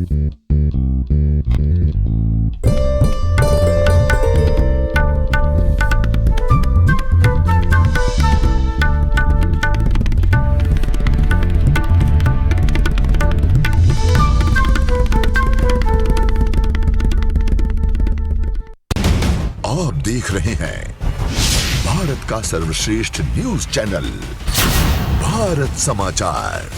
आप देख रहे हैं भारत का सर्वश्रेष्ठ न्यूज चैनल भारत समाचार।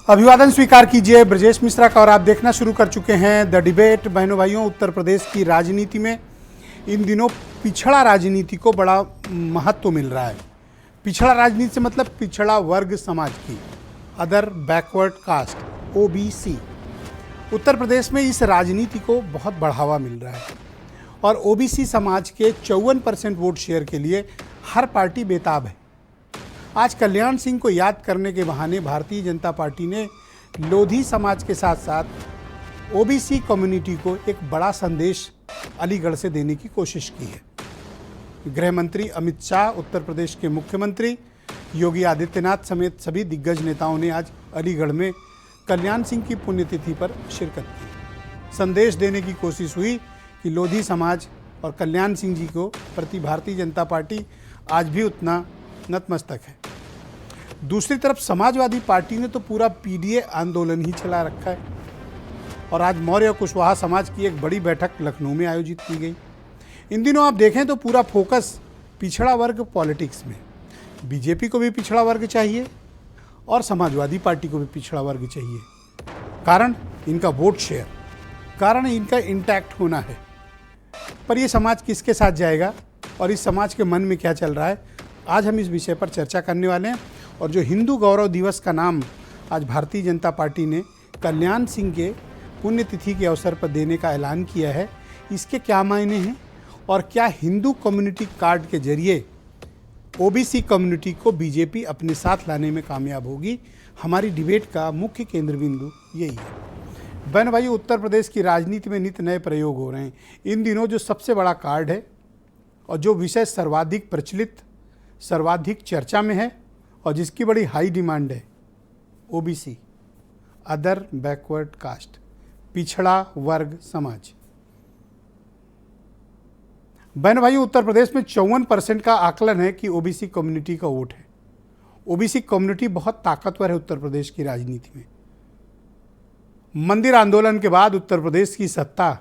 अभिवादन स्वीकार कीजिए ब्रजेश मिश्रा का और आप देखना शुरू कर चुके हैं द डिबेट। बहनों भाइयों, उत्तर प्रदेश की राजनीति में इन दिनों पिछड़ा राजनीति को बड़ा महत्व मिल रहा है। पिछड़ा राजनीति से मतलब पिछड़ा वर्ग समाज की, other backward caste, OBC. Uttar Pradesh में इस राजनीति को बहुत बढ़ावा मिल रहा है और ओबीसी समाज के 54% वोट शेयर के लिए हर पार्टी बेताब है। आज कल्याण सिंह को याद करने के बहाने भारतीय जनता पार्टी ने लोधी समाज के साथ साथ ओबीसी कम्युनिटी को एक बड़ा संदेश अलीगढ़ से देने की कोशिश की है। गृह मंत्री अमित शाह, उत्तर प्रदेश के मुख्यमंत्री योगी आदित्यनाथ समेत सभी दिग्गज नेताओं ने आज अलीगढ़ में कल्याण सिंह की पुण्यतिथि पर शिरकत की। संदेश देने की कोशिश हुई कि लोधी समाज और कल्याण सिंह जी को प्रति भारतीय जनता पार्टी आज भी उतना नतमस्तक है। दूसरी तरफ समाजवादी पार्टी ने तो पूरा पीडीए आंदोलन ही चला रखा है और आज मौर्य कुशवाहा समाज की एक बड़ी बैठक लखनऊ में आयोजित की गई। इन दिनों आप देखें तो पूरा फोकस पिछड़ा वर्ग पॉलिटिक्स में। बीजेपी को भी पिछड़ा वर्ग चाहिए और समाजवादी पार्टी को भी पिछड़ा वर्ग चाहिए। कारण इनका वोट शेयर, कारण इनका इंटैक्ट होना है। पर ये समाज किसके साथ जाएगा और इस समाज के मन में क्या चल रहा है, आज हम इस विषय पर चर्चा करने वाले हैं। और जो हिंदू गौरव दिवस का नाम आज भारतीय जनता पार्टी ने कल्याण सिंह के पुण्यतिथि के अवसर पर देने का ऐलान किया है, इसके क्या मायने हैं और क्या हिंदू कम्युनिटी कार्ड के जरिए ओबीसी कम्युनिटी को बीजेपी अपने साथ लाने में कामयाब होगी। हमारी डिबेट का मुख्य केंद्र बिंदु यही है। बहन भाई, उत्तर प्रदेश की राजनीति में नित नए प्रयोग हो रहे हैं। इन दिनों जो सबसे बड़ा कार्ड है और जो विषय सर्वाधिक प्रचलित, सर्वाधिक चर्चा में है और जिसकी बड़ी हाई डिमांड है, ओबीसी, अदर बैकवर्ड कास्ट, पिछड़ा वर्ग समाज। बहन भाई, उत्तर प्रदेश में 54% का आकलन है कि ओबीसी कम्युनिटी का वोट है। ओबीसी कम्युनिटी बहुत ताकतवर है उत्तर प्रदेश की राजनीति में। मंदिर आंदोलन के बाद उत्तर प्रदेश की सत्ता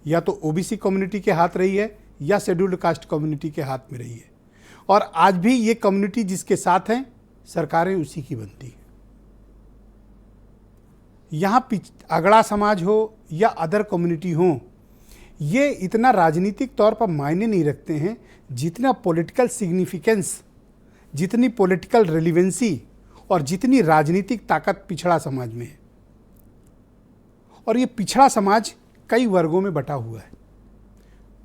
या तो ओबीसी कम्युनिटी के हाथ रही है या शेड्यूल्ड कास्ट कम्युनिटी के हाथ में रही है और आज भी ये कम्युनिटी जिसके साथ हैं, सरकारें उसी की बनती हैं। यहाँ अगड़ा समाज हो या अदर कम्युनिटी हो, ये इतना राजनीतिक तौर पर मायने नहीं रखते हैं जितना पॉलिटिकल सिग्निफिकेंस, जितनी पॉलिटिकल रेलिवेंसी और जितनी राजनीतिक ताकत पिछड़ा समाज में है। और ये पिछड़ा समाज कई वर्गों में बटा हुआ है।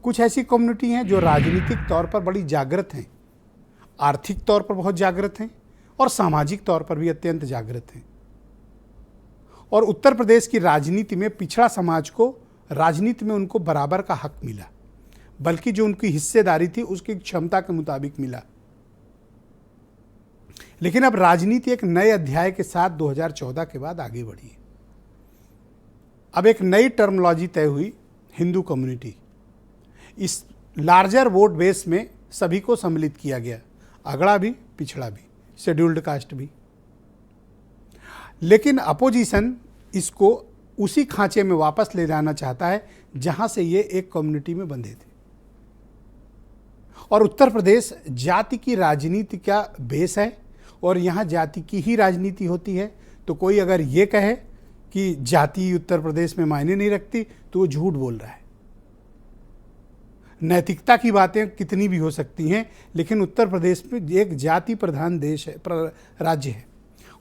कुछ ऐसी कम्युनिटी हैं जो राजनीतिक तौर पर बड़ी जागृत हैं, आर्थिक तौर पर बहुत जागृत हैं और सामाजिक तौर पर भी अत्यंत जागृत हैं। और उत्तर प्रदेश की राजनीति में पिछड़ा समाज को राजनीति में उनको बराबर का हक मिला, बल्कि जो उनकी हिस्सेदारी थी उसकी क्षमता के मुताबिक मिला। लेकिन अब राजनीति एक नए अध्याय के साथ 2014 के बाद आगे बढ़ी है। अब एक नई टर्मिनोलॉजी तय हुई, हिंदू कम्युनिटी। इस लार्जर वोट बेस में सभी को सम्मिलित किया गया, अगड़ा भी, पिछड़ा भी, शेड्यूल्ड कास्ट भी। लेकिन अपोजिशन इसको उसी खांचे में वापस ले जाना चाहता है जहां से ये एक कम्युनिटी में बंधे थे। और उत्तर प्रदेश जाति की राजनीति का बेस है और यहाँ जाति की ही राजनीति होती है। तो कोई अगर ये कहे कि जाति उत्तर प्रदेश में मायने नहीं रखती तो वो झूठ बोल रहा है। नैतिकता की बातें कितनी भी हो सकती हैं, लेकिन उत्तर प्रदेश में एक जाति प्रधान देश है, राज्य है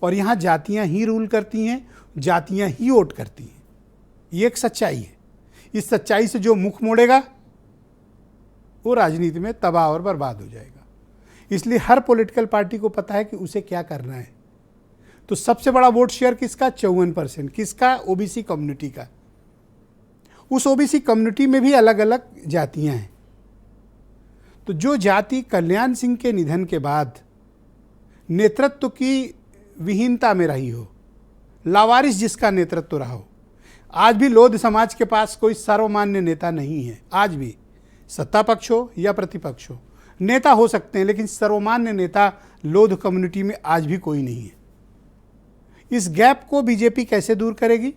और यहाँ जातियाँ ही रूल करती हैं, जातियाँ ही वोट करती हैं। ये एक सच्चाई है। इस सच्चाई से जो मुख मोड़ेगा वो राजनीति में तबाह और बर्बाद हो जाएगा। इसलिए हर पॉलिटिकल पार्टी को पता है कि उसे क्या करना है। तो सबसे बड़ा वोट शेयर किसका? 54%। किसका? ओबीसी कम्युनिटी का। उस ओबीसी कम्युनिटी में भी अलग अलग जातियां हैं। तो जो जाति कल्याण सिंह के निधन के बाद नेतृत्व की विहीनता में रही हो, लावारिस जिसका नेतृत्व रहा हो, आज भी लोध समाज के पास कोई सर्वमान्य नेता नहीं है। आज भी सत्ता पक्ष हो या प्रतिपक्ष हो, नेता हो सकते हैं, लेकिन सर्वमान्य नेता लोध कम्युनिटी में आज भी कोई नहीं है। इस गैप को बीजेपी कैसे दूर करेगी?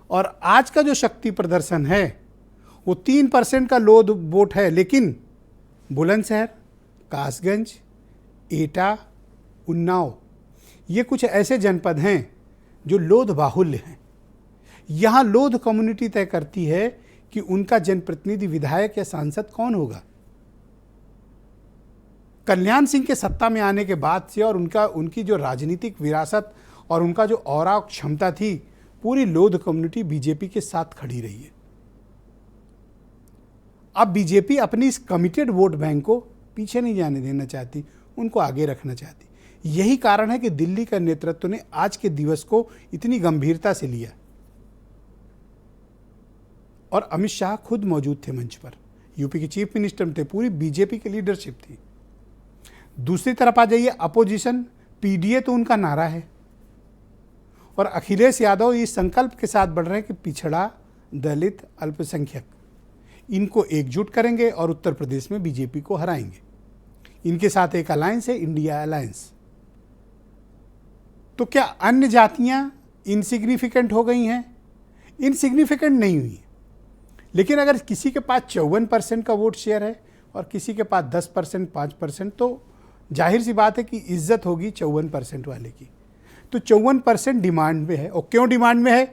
और आज का जो शक्ति प्रदर्शन है वो 3% का लोध वोट है, लेकिन बुलंदशहर, कासगंज, एटा, उन्नाव ये कुछ ऐसे जनपद हैं जो लोध बाहुल्य हैं। यहाँ लोध कम्युनिटी तय करती है कि उनका जनप्रतिनिधि, विधायक या सांसद कौन होगा। कल्याण सिंह के सत्ता में आने के बाद से और उनकी जो राजनीतिक विरासत और उनका जो ऑरा क्षमता थी, पूरी लोध कम्युनिटी बीजेपी के साथ खड़ी रही है। अब बीजेपी अपनी इस कमिटेड वोट बैंक को पीछे नहीं जाने देना चाहती, उनको आगे रखना चाहती। यही कारण है कि दिल्ली का नेतृत्व ने आज के दिवस को इतनी गंभीरता से लिया और अमित शाह खुद मौजूद थे मंच पर, यूपी के चीफ मिनिस्टर थे, पूरी बीजेपी की लीडरशिप थी। दूसरी तरफ आ जाइए, अपोजिशन, पीडीए तो उनका नारा है और अखिलेश यादव इस संकल्प के साथ बढ़ रहे हैं कि पिछड़ा, दलित, अल्पसंख्यक इनको एकजुट करेंगे और उत्तर प्रदेश में बीजेपी को हराएंगे। इनके साथ एक अलायंस है, इंडिया अलायंस। तो क्या अन्य जातियां इनसिग्निफिकेंट हो गई हैं? इनसिग्निफिकेंट नहीं हुई, लेकिन अगर किसी के पास 54% का वोट शेयर है और किसी के पास 10%, 5%, तो जाहिर सी बात है कि इज्जत होगी 54% वाले की। तो 54% डिमांड में है। और क्यों डिमांड में है?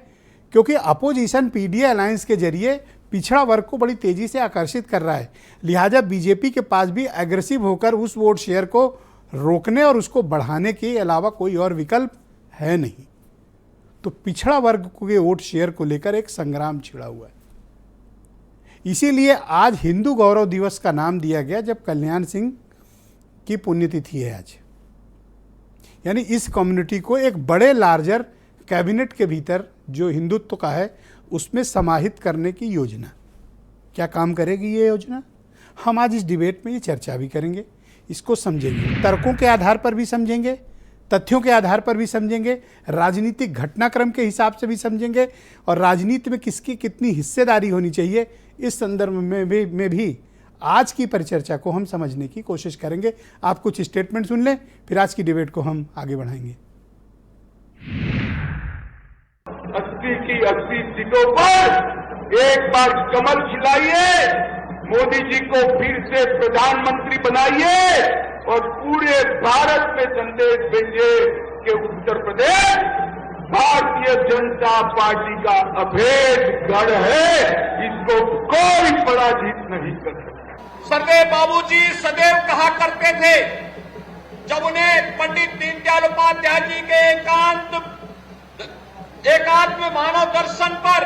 क्योंकि अपोजिशन पीडीए अलायंस के जरिए पिछड़ा वर्ग को बड़ी तेजी से आकर्षित कर रहा है। लिहाजा बीजेपी के पास भी एग्रेसिव होकर उस वोट शेयर को रोकने और उसको बढ़ाने के अलावा कोई और विकल्प है नहीं। तो पिछड़ा वर्ग के वोट शेयर को लेकर एक संग्राम छिड़ा हुआ है। इसीलिए आज हिंदू गौरव दिवस का नाम दिया गया, जब कल्याण सिंह की पुण्यतिथि है आज। यानी इस कम्युनिटी को एक बड़े लार्जर कैबिनेट के भीतर जो हिंदुत्व का है उसमें समाहित करने की योजना। क्या काम करेगी ये योजना? हम आज इस डिबेट में ये चर्चा भी करेंगे, इसको समझेंगे, तर्कों के आधार पर भी समझेंगे, तथ्यों के आधार पर भी समझेंगे, राजनीतिक घटनाक्रम के हिसाब से भी समझेंगे और राजनीति में किसकी कितनी हिस्सेदारी होनी चाहिए, इस संदर्भ में भी आज की परिचर्चा को हम समझने की कोशिश करेंगे। आप कुछ स्टेटमेंट सुन लें, फिर आज की डिबेट को हम आगे बढ़ाएंगे। 80 की 80 सीटों पर एक बार कमल खिलाइए, मोदी जी को फिर से प्रधानमंत्री बनाइए और पूरे भारत में संदेश भेजिए कि उत्तर प्रदेश भारतीय जनता पार्टी का अभेद गढ़ है, इसको कोई पराजित नहीं कर सकता। सरदेव बाबूजी सदैव कहा करते थे, जब उन्हें पंडित दीनदयाल उपाध्याय जी के एकात्म मानव दर्शन पर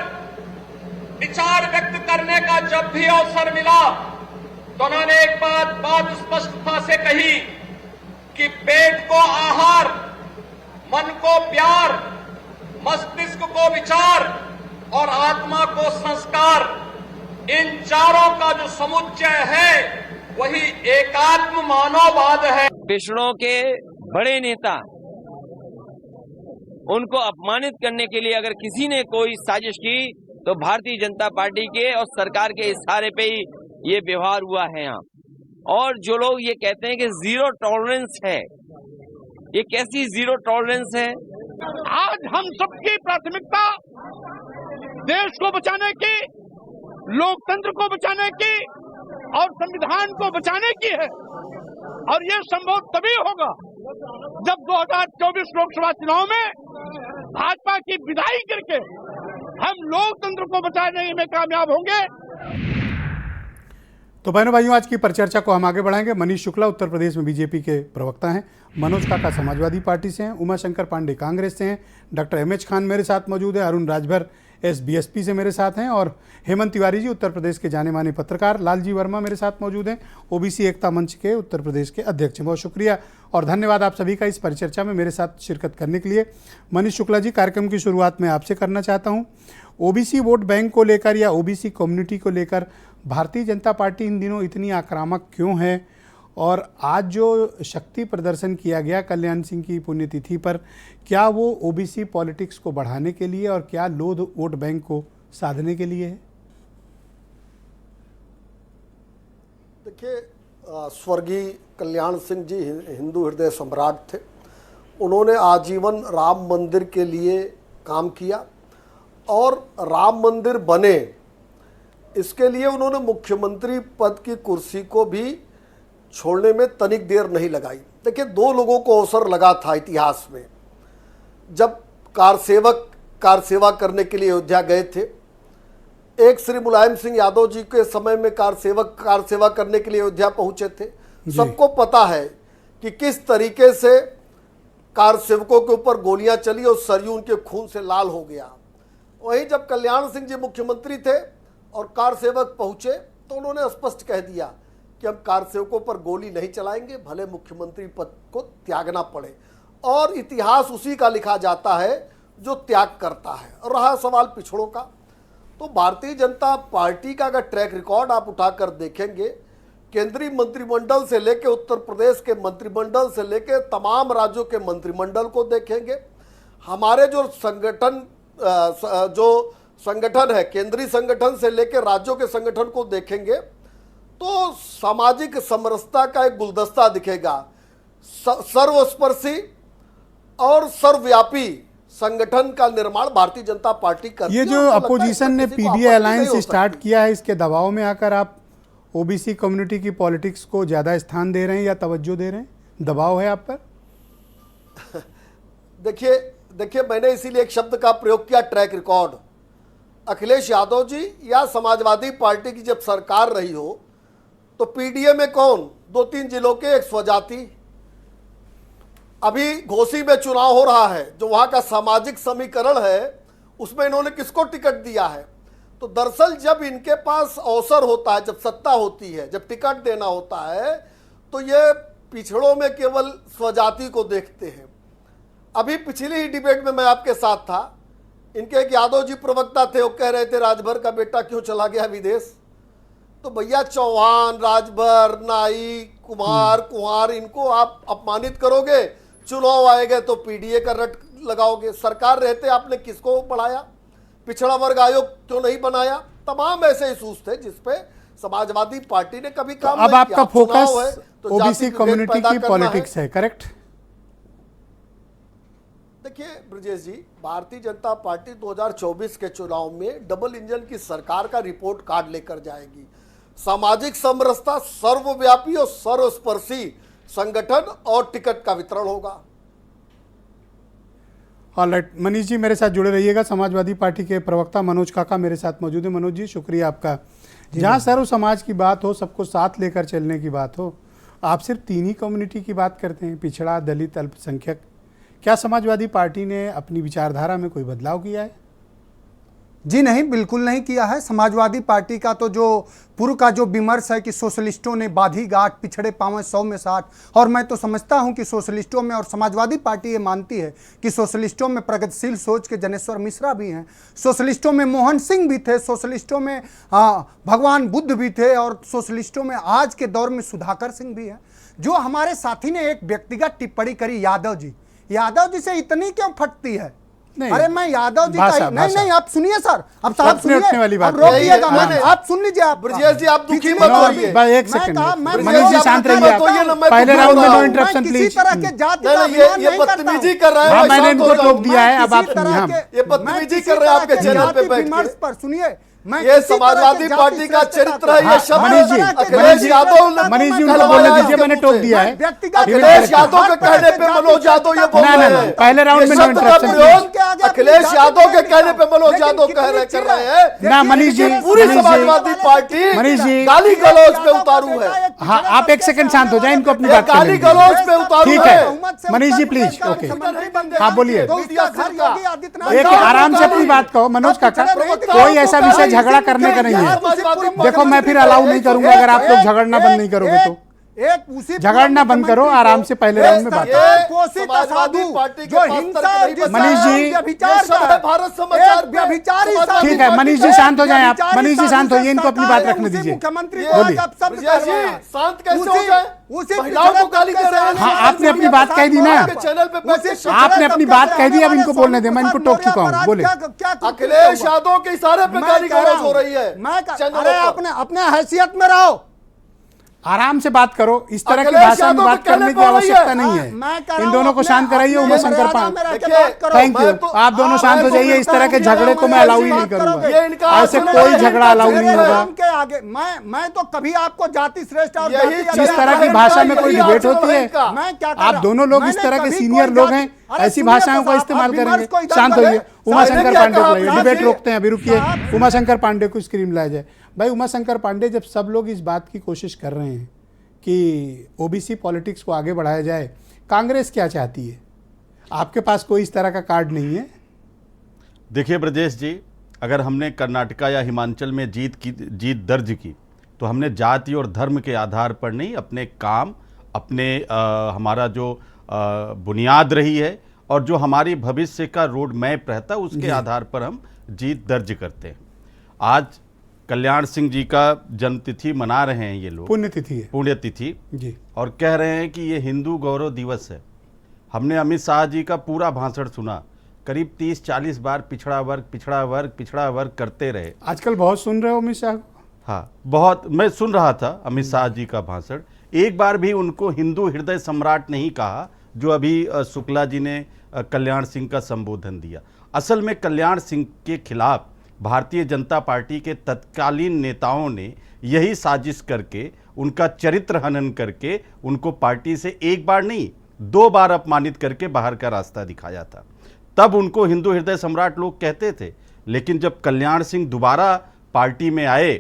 विचार व्यक्त करने का जब भी अवसर मिला, तो उन्होंने एक बात स्पष्टता से कही कि पेट को आहार, मन को प्यार, मस्तिष्क को विचार और आत्मा को संस्कार, इन चारों का जो समुच्चय है वही एकात्म मानववाद है। पिछड़ों के बड़े नेता, उनको अपमानित करने के लिए अगर किसी ने कोई साजिश की तो भारतीय जनता पार्टी के और सरकार के इशारे पे ही ये व्यवहार हुआ है यहाँ। और जो लोग ये कहते हैं कि जीरो टॉलरेंस है, ये कैसी जीरो टॉलरेंस है? आज हम सबकी प्राथमिकता देश को बचाने की, लोकतंत्र को बचाने की और संविधान को बचाने की है। और ये संभव तभी होगा जब 2024 लोकसभा चुनाव में भाजपा की विदाई करके हम लोकतंत्र को बचाने में कामयाब होंगे। तो बहनों भाइयों, आज की परिचर्चा को हम आगे बढ़ाएंगे। मनीष शुक्ला उत्तर प्रदेश में बीजेपी के प्रवक्ता हैं, मनोज काका समाजवादी पार्टी से हैं, उमाशंकर पांडे कांग्रेस से हैं, डॉक्टर एम एच खान मेरे साथ मौजूद है, अरुण राजभर SBSP से मेरे साथ हैं, और हेमंत तिवारी जी उत्तर प्रदेश के जाने माने पत्रकार, लालजी वर्मा मेरे साथ मौजूद हैं, OBC एकता मंच के उत्तर प्रदेश के अध्यक्ष हैं। बहुत शुक्रिया और धन्यवाद आप सभी का इस परिचर्चा में मेरे साथ शिरकत करने के लिए। मनीष शुक्ला जी, कार्यक्रम की शुरुआत में आपसे करना चाहता हूँ। OBC वोट बैंक को लेकर या OBC कम्युनिटी को लेकर भारतीय जनता पार्टी इन दिनों इतनी आक्रामक क्यों है, और आज जो शक्ति प्रदर्शन किया गया कल्याण सिंह की पुण्यतिथि पर, क्या वो OBC पॉलिटिक्स को बढ़ाने के लिए और क्या लोध वोट बैंक को साधने के लिए है? देखिए, स्वर्गीय कल्याण सिंह जी हिंदू हृदय सम्राट थे। उन्होंने आजीवन राम मंदिर के लिए काम किया और राम मंदिर बने, इसके लिए उन्होंने मुख्यमंत्री पद की कुर्सी को भी छोड़ने में तनिक देर नहीं लगाई। देखिए, दो लोगों को अवसर लगा था इतिहास में, जब कार सेवा करने के लिए अयोध्या गए थे। एक श्री मुलायम सिंह यादव जी के समय में कार सेवा करने के लिए अयोध्या पहुंचे थे। सबको पता है कि किस तरीके से कार सेवकों के ऊपर गोलियां चली और सरयू उनके खून से लाल हो गया। वहीं जब कल्याण सिंह जी मुख्यमंत्री थे और कार सेवक पहुंचे तो उन्होंने स्पष्ट कह दिया कि हम कार सेवकों पर गोली नहीं चलाएंगे, भले मुख्यमंत्री पद को त्यागना पड़े। और इतिहास उसी का लिखा जाता है जो त्याग करता है। और रहा सवाल पिछड़ों का, तो भारतीय जनता पार्टी का अगर ट्रैक रिकॉर्ड आप उठाकर देखेंगे, केंद्रीय मंत्रिमंडल से लेकर उत्तर प्रदेश के मंत्रिमंडल से लेकर तमाम राज्यों के मंत्रिमंडल को देखेंगे, हमारे जो संगठन है, केंद्रीय संगठन से लेकर राज्यों के संगठन को देखेंगे, तो सामाजिक समरसता का एक गुलदस्ता दिखेगा। सर्वस्पर्शी और सर्वव्यापी संगठन का निर्माण भारतीय जनता पार्टी करती है। ये जो अपोजिशन ने PDA अलायंस स्टार्ट किया है, इसके दबाव में आकर आप OBC कम्युनिटी की पॉलिटिक्स को ज़्यादा स्थान दे रहे हैं या तवज्जो दे रहे हैं? दबाव है आप पर? देखिए, मैंने इसीलिए एक शब्द का प्रयोग किया, ट्रैक रिकॉर्ड। अखिलेश यादव जी या समाजवादी पार्टी की जब सरकार रही हो तो PDA में कौन, 2-3 जिलों के एक स्वजाति। अभी घोसी में चुनाव हो रहा है, जो वहां का सामाजिक समीकरण है, उसमें इन्होंने किसको टिकट दिया है? तो दरअसल जब इनके पास अवसर होता है, जब सत्ता होती है, जब टिकट देना होता है, तो ये पिछड़ों में केवल स्वजाति को देखते हैं। अभी पिछली ही डिबेट में मैं आपके साथ था, इनके एक यादव जी प्रवक्ता थे, वो कह रहे थे राजभर का बेटा क्यों चला गया विदेश। तो भैया, चौहान, राजभर, नाई, कुमार, इनको आप अपमानित करोगे, चुनाव आएगा तो PDA का रट लगाओगे। सरकार रहते आपने किसको बढ़ाया? पिछड़ा वर्ग आयोग क्यों नहीं बनाया? तमाम ऐसे इशूज थे जिसपे समाजवादी पार्टी ने कभी काम नहीं किया। अब आपका फोकस OBC कम्युनिटी की पॉलिटिक्स है, करेक्ट? देखिए ब्रजेश जी, भारतीय जनता पार्टी 2024 के चुनाव में डबल इंजन की सरकार का रिपोर्ट कार्ड लेकर जाएगी। सामाजिक समरसता, सर्वव्यापी और सर्वस्पर्शी संगठन और टिकट का वितरण होगा। ऑलराइट, मनीष जी मेरे साथ जुड़े रहिएगा। समाजवादी पार्टी के प्रवक्ता मनोज काका मेरे साथ मौजूद है। मनोज जी, शुक्रिया आपका। जहाँ सर्व समाज की बात हो, सबको साथ लेकर चलने की बात हो, आप सिर्फ 3 ही कम्युनिटी की बात करते हैं, पिछड़ा, दलित, अल्पसंख्यक। क्या समाजवादी पार्टी ने अपनी विचारधारा में कोई बदलाव किया है? जी नहीं, बिल्कुल नहीं किया है। समाजवादी पार्टी का तो जो पूर्व का जो विमर्श है कि सोशलिस्टों ने बाधी गांठ, पिछड़े पांव 100 में 60, और मैं तो समझता हूं कि सोशलिस्टों में, और समाजवादी पार्टी ये मानती है कि सोशलिस्टों में प्रगतिशील सोच के जनेश्वर मिश्रा भी हैं, सोशलिस्टों में मोहन सिंह भी थे, सोशलिस्टों में भगवान बुद्ध भी थे, और सोशलिस्टों में आज के दौर में सुधाकर सिंह भी हैं। जो हमारे साथी ने एक व्यक्तिगत टिप्पणी करी, यादव जी से इतनी क्यों फटती है? अरे मैं यादव जी का नहीं, आप सुनिए सर, अब साहब सुनिए, अब रोकिएगा, आप सुन लीजिए। आप ब्रजेश जी, आप दुखी मत होइए, एक सेकंड, मनीष जी शांत रहिए। पहले राउंड में नो इंटरप्शन प्लीज। ये बदतमीजी कर रहे हैं, मैंने इनको टोक दिया है, अब आप ये बदतमीजी कर रहे हैं आपके चैनल पे बैठ के। सुनिए, ये समाजवादी पार्टी का चरित्र है। ये शब्द मनीष जी उनको बोलने दीजिए, मैंने टोक दिया है। अखिलेश यादव के कहने पे मनोज यादव ये बोल रहे हैं। पहले राउंड में नो इंटरप्शन। अखिलेश यादव के कहने पे मनोज यादव कर रहे हैं ना मनीष जी, पूरी मनीष जी, समाजवादी पार्टी मनीष जी, गाली गलौज पे उतारू है। हाँ, आप एक सेकंड शांत हो जाए, इनको अपनी बात करने गाली दीजिए। गलौज पे उतारू ठीक है मनीष जी, प्लीज। ओके, हाँ बोलिए, एक आराम से अपनी बात कहो मनोज काका। कोई ऐसा विषय झगड़ा करने का नहीं है। देखो मैं फिर अलाउ नहीं करूंगा अगर आप लोग झगड़ना बंद नहीं करोगे तो। झगड़ना बंद करो, आराम से पहले राउंड में बात मनीष जी, ठीक है मनीष जी शांत हो जाएं आप। मनीष जी शांत होइए, इनको अपनी बात रखने दीजिए। बोलिए। शांत कैसे हो जाए? महिलाओं को गाली दे रहे हैं। हाँ, आपने अपनी बात कह दी ना, आपने अपनी बात कह दी, अब इनको बोलने दे, मैं इनको टोक चुका हूँ। बोले। अखिलेश यादव के इशारे पे गाली गलौज हो रही है। अपने हैसियत में रहो, आराम से बात करो, इस तरह की भाषा में बात करने की आवश्यकता नहीं है। इन दोनों को शांत कराइए। उमा शंकर पांडे, थैंक यू, आप दोनों शांत हो जाइए। इस तरह के झगड़े को मैं अलाउ ही नहीं करूंगा, ऐसे कोई झगड़ा अलाउ नहीं होगा। आगे मैं तो कभी आपको जाति श्रेष्ठ और जिस तरह की भाषा में कोई डिबेट होती है, आप दोनों लोग इस तरह के सीनियर लोग हैं, ऐसी भाषाओं का इस्तेमाल करेंगे। शांत होइए। उमा शंकर पांडे को लाइए, डिबेट रोकते हैं अभी, रुकिए। उमा शंकर पांडे को स्क्रीन लाया जाए। भाई उमा शंकर पांडे, जब सब लोग इस बात की कोशिश कर रहे हैं कि ओबीसी पॉलिटिक्स को आगे बढ़ाया जाए, कांग्रेस क्या चाहती है? आपके पास कोई इस तरह का कार्ड नहीं है? देखिए ब्रजेश जी, अगर हमने कर्नाटका या हिमाचल में जीत दर्ज की तो हमने जाति और धर्म के आधार पर नहीं, अपने काम, अपने हमारा जो बुनियाद रही है और जो हमारी भविष्य का रोड मैप रहता है उसके आधार पर हम जीत दर्ज करते हैं। आज कल्याण सिंह जी का जन्मतिथि मना रहे हैं ये लोग, पुण्यतिथि है, पुण्यतिथि जी, और कह रहे हैं कि ये हिंदू गौरव दिवस है। हमने अमित शाह जी का पूरा भाषण सुना, करीब 30-40 बार पिछड़ा वर्ग पिछड़ा वर्ग पिछड़ा वर्ग करते रहे। आजकल बहुत सुन रहे हो अमित शाह? हाँ, बहुत, मैं सुन रहा था अमित शाह जी का भाषण। एक बार भी उनको हिंदू हृदय सम्राट नहीं कहा, जो अभी शुक्ला जी ने कल्याण सिंह का संबोधन दिया। असल में कल्याण सिंह के खिलाफ भारतीय जनता पार्टी के तत्कालीन नेताओं ने यही साजिश करके, उनका चरित्र हनन करके, उनको पार्टी से एक बार नहीं 2 बार अपमानित करके बाहर का रास्ता दिखाया था। तब उनको हिंदू हृदय सम्राट लोग कहते थे, लेकिन जब कल्याण सिंह दोबारा पार्टी में आए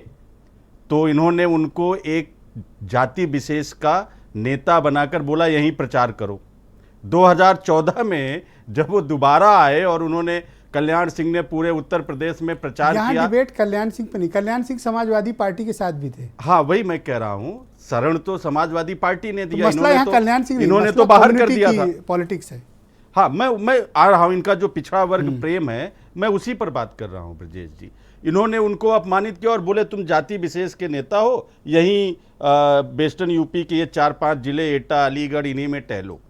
तो इन्होंने उनको एक जाति विशेष का नेता बनाकर बोला यहीं प्रचार करो। 2014 में जब वो दोबारा आए और उन्होंने, कल्याण सिंह ने पूरे उत्तर प्रदेश में प्रचार किया। डिबेट कल्याण सिंह पे नहीं, कल्याण सिंह समाजवादी पार्टी के साथ भी थे। हाँ, वही मैं कह रहा हूं, शरण तो समाजवादी पार्टी ने दिया, मसला यहाँ कल्याण सिंह, इन्होंने तो बाहर कर दिया था। पॉलिटिक्स है। हाँ, मैं आ रहा हूं, इनका जो पिछड़ा वर्ग प्रेम है, मैं उसी पर बात कर रहा हूं ब्रजेश जी। इन्होंने उनको अपमानित किया और बोले तुम जाति विशेष के नेता हो, यहीं वेस्टर्न यूपी के ये 4-5 जिले, एटा, अलीगढ़, इन्हीं में टहलो।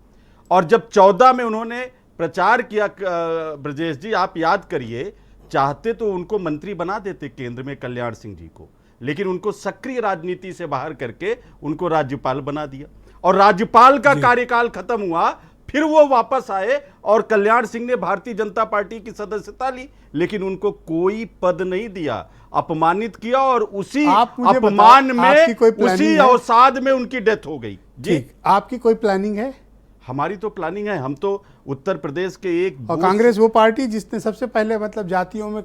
और जब 14 में उन्होंने प्रचार किया, ब्रजेश जी आप याद करिए, चाहते तो उनको मंत्री बना देते केंद्र में कल्याण सिंह जी को, लेकिन उनको सक्रिय राजनीति से बाहर करके उनको राज्यपाल बना दिया। और राज्यपाल का कार्यकाल खत्म हुआ, फिर वो वापस आए और कल्याण सिंह ने भारतीय जनता पार्टी की सदस्यता ली, लेकिन उनको कोई पद नहीं दिया, अपमानित किया और उसी अपमान में, उसी अवसाद में उनकी डेथ हो गई। जी, आपकी कोई प्लानिंग है? हमारी तो प्लानिंग है, हम तो उत्तर प्रदेश के एक, और कांग्रेस वो पार्टी जिसने सबसे पहले मतलब जातियों में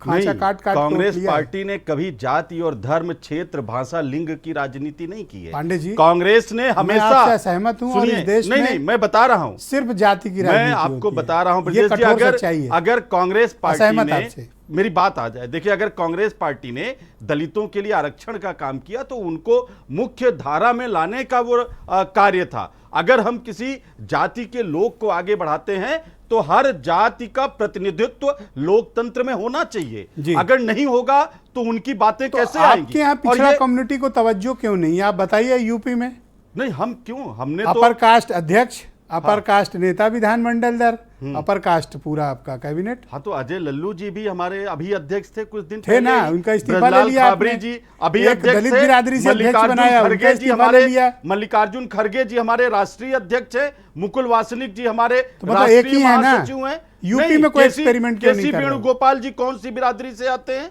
खांचा काट कांग्रेस पार्टी ने कभी जाति और धर्म, क्षेत्र, भाषा, लिंग की राजनीति नहीं की है पांडे जी। कांग्रेस ने हमेशा, सहमत हूं, और इस देश नहीं, मैं बता रहा हूं, सिर्फ जाति की राजनीति, मैं आपको बता रहा हूं ब्रजेश जी, अगर कांग्रेस पार्टी ने, मेरी बात आ जाए, देखिए अगर कांग्रेस पार्टी ने दलितों के लिए आरक्षण का काम किया तो उनको मुख्य धारा में लाने का वो कार्य था। अगर हम किसी जाति के लोग को आगे बढ़ाते हैं तो हर जाति का प्रतिनिधित्व लोकतंत्र में होना चाहिए। अगर नहीं होगा तो उनकी बातें तो कैसे आएंगी? आपके यहाँ पिछड़ा कम्युनिटी को तवज्जो क्यों नहीं? आप बताइए यूपी में। नहीं, हम क्यों, हमने अपर कास्ट अध्यक्ष, अपर कास्ट नेता विधानमंडल दर, अपर कास्ट पूरा आपका कैबिनेट। हाँ, तो अजय लल्लू जी भी हमारे अभी अध्यक्ष थे, कुछ दिन थे ना, उनका इस्तीफा ले लिया आपने। जी अभी अध्यक्ष दलित बिरादरी से अध्यक्ष बनाया, उनका इस्तीफा ले लिया। मल्लिकार्जुन खड़गे जी हमारे राष्ट्रीय अध्यक्ष है, मुकुल वासनिक जी हमारे राष्ट्रीय महासचिव हैं। यूपी में कोई एक्सपेरिमेंट क्यों नहीं कर रहे? वेणुगोपाल जी कौन सी बिरादरी से आते हैं?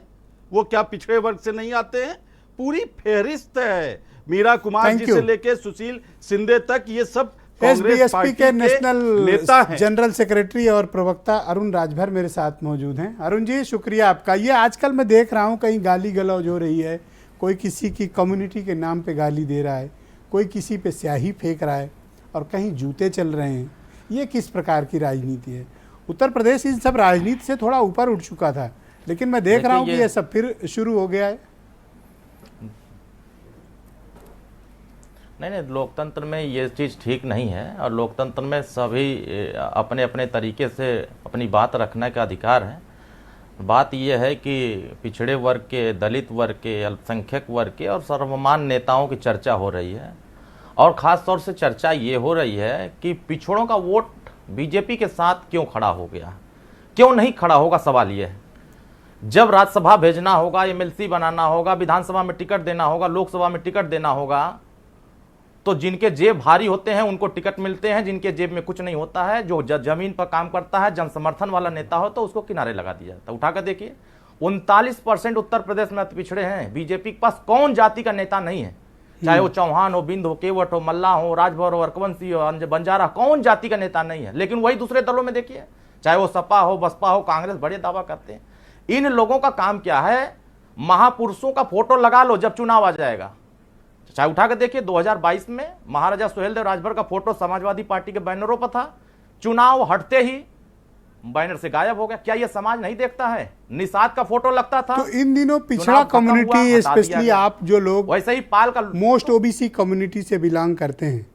वो क्या पिछड़े वर्ग से नहीं आते हैं? पूरी फेहरिस्त है, मीरा कुमार जी से लेके सुशील शिंदे तक, ये सब कांग्रेस एसबीएसपी पार्टी के नेशनल नेता हैं। जनरल सेक्रेटरी और प्रवक्ता अरुण राजभर मेरे साथ मौजूद हैं। अरुण जी, शुक्रिया आपका। ये आजकल मैं देख रहा हूँ कहीं गाली गलौज हो रही है, कोई किसी की कम्युनिटी के नाम पे गाली दे रहा है, कोई किसी पे स्याही फेंक रहा है और कहीं जूते चल रहे हैं। ये किस प्रकार की राजनीति है? उत्तर प्रदेश इन सब राजनीति से थोड़ा ऊपर उठ चुका था, लेकिन मैं देख रहा हूँ कि ये सब फिर शुरू हो गया है। नहीं, लोकतंत्र में ये चीज़ ठीक नहीं है और लोकतंत्र में सभी अपने अपने तरीके से अपनी बात रखने का अधिकार है। बात यह है कि पिछड़े वर्ग के, दलित वर्ग के, अल्पसंख्यक वर्ग के और सर्वमान्य नेताओं की चर्चा हो रही है और ख़ास तौर से चर्चा ये हो रही है कि पिछड़ों का वोट बीजेपी के साथ क्यों खड़ा हो गया, क्यों नहीं खड़ा होगा। सवाल ये है, जब राज्यसभा भेजना होगा, एमएलसी बनाना होगा, विधानसभा में टिकट देना होगा, लोकसभा में टिकट देना होगा, तो जिनके जेब भारी होते हैं उनको टिकट मिलते हैं, जिनके जेब में कुछ नहीं होता है, जो जमीन पर काम करता है, जन समर्थन वाला नेता हो तो उसको किनारे लगा दिया जाता है। उठाकर देखिए, 39% उत्तर प्रदेश में अति पिछड़े हैं। बीजेपी के पास कौन जाति का नेता नहीं है, चाहे वो चौहान हो, बिंद हो, केवट हो, मल्ला हो, राजभर हो, अर्कवंशी हो, बंजारा, कौन जाति का नेता नहीं है। लेकिन वही दूसरे दलों में देखिए, चाहे वो सपा हो, बसपा हो, कांग्रेस, बड़े दावा करते हैं। इन लोगों का काम क्या है, महापुरुषों का फोटो लगा लो जब चुनाव आ जाएगा। चाहे उठा के देखिए, 2022 में महाराजा सुहेलदेव राजभर का फोटो समाजवादी पार्टी के बैनरों पर था, चुनाव हटते ही बैनर से गायब हो गया। क्या यह समाज नहीं देखता है? निषाद का फोटो लगता था। तो इन दिनों पिछड़ा कम्युनिटी, स्पेशली आप जो लोग वैसे ही पाल का मोस्ट ओबीसी कम्युनिटी से बिलोंग करते हैं,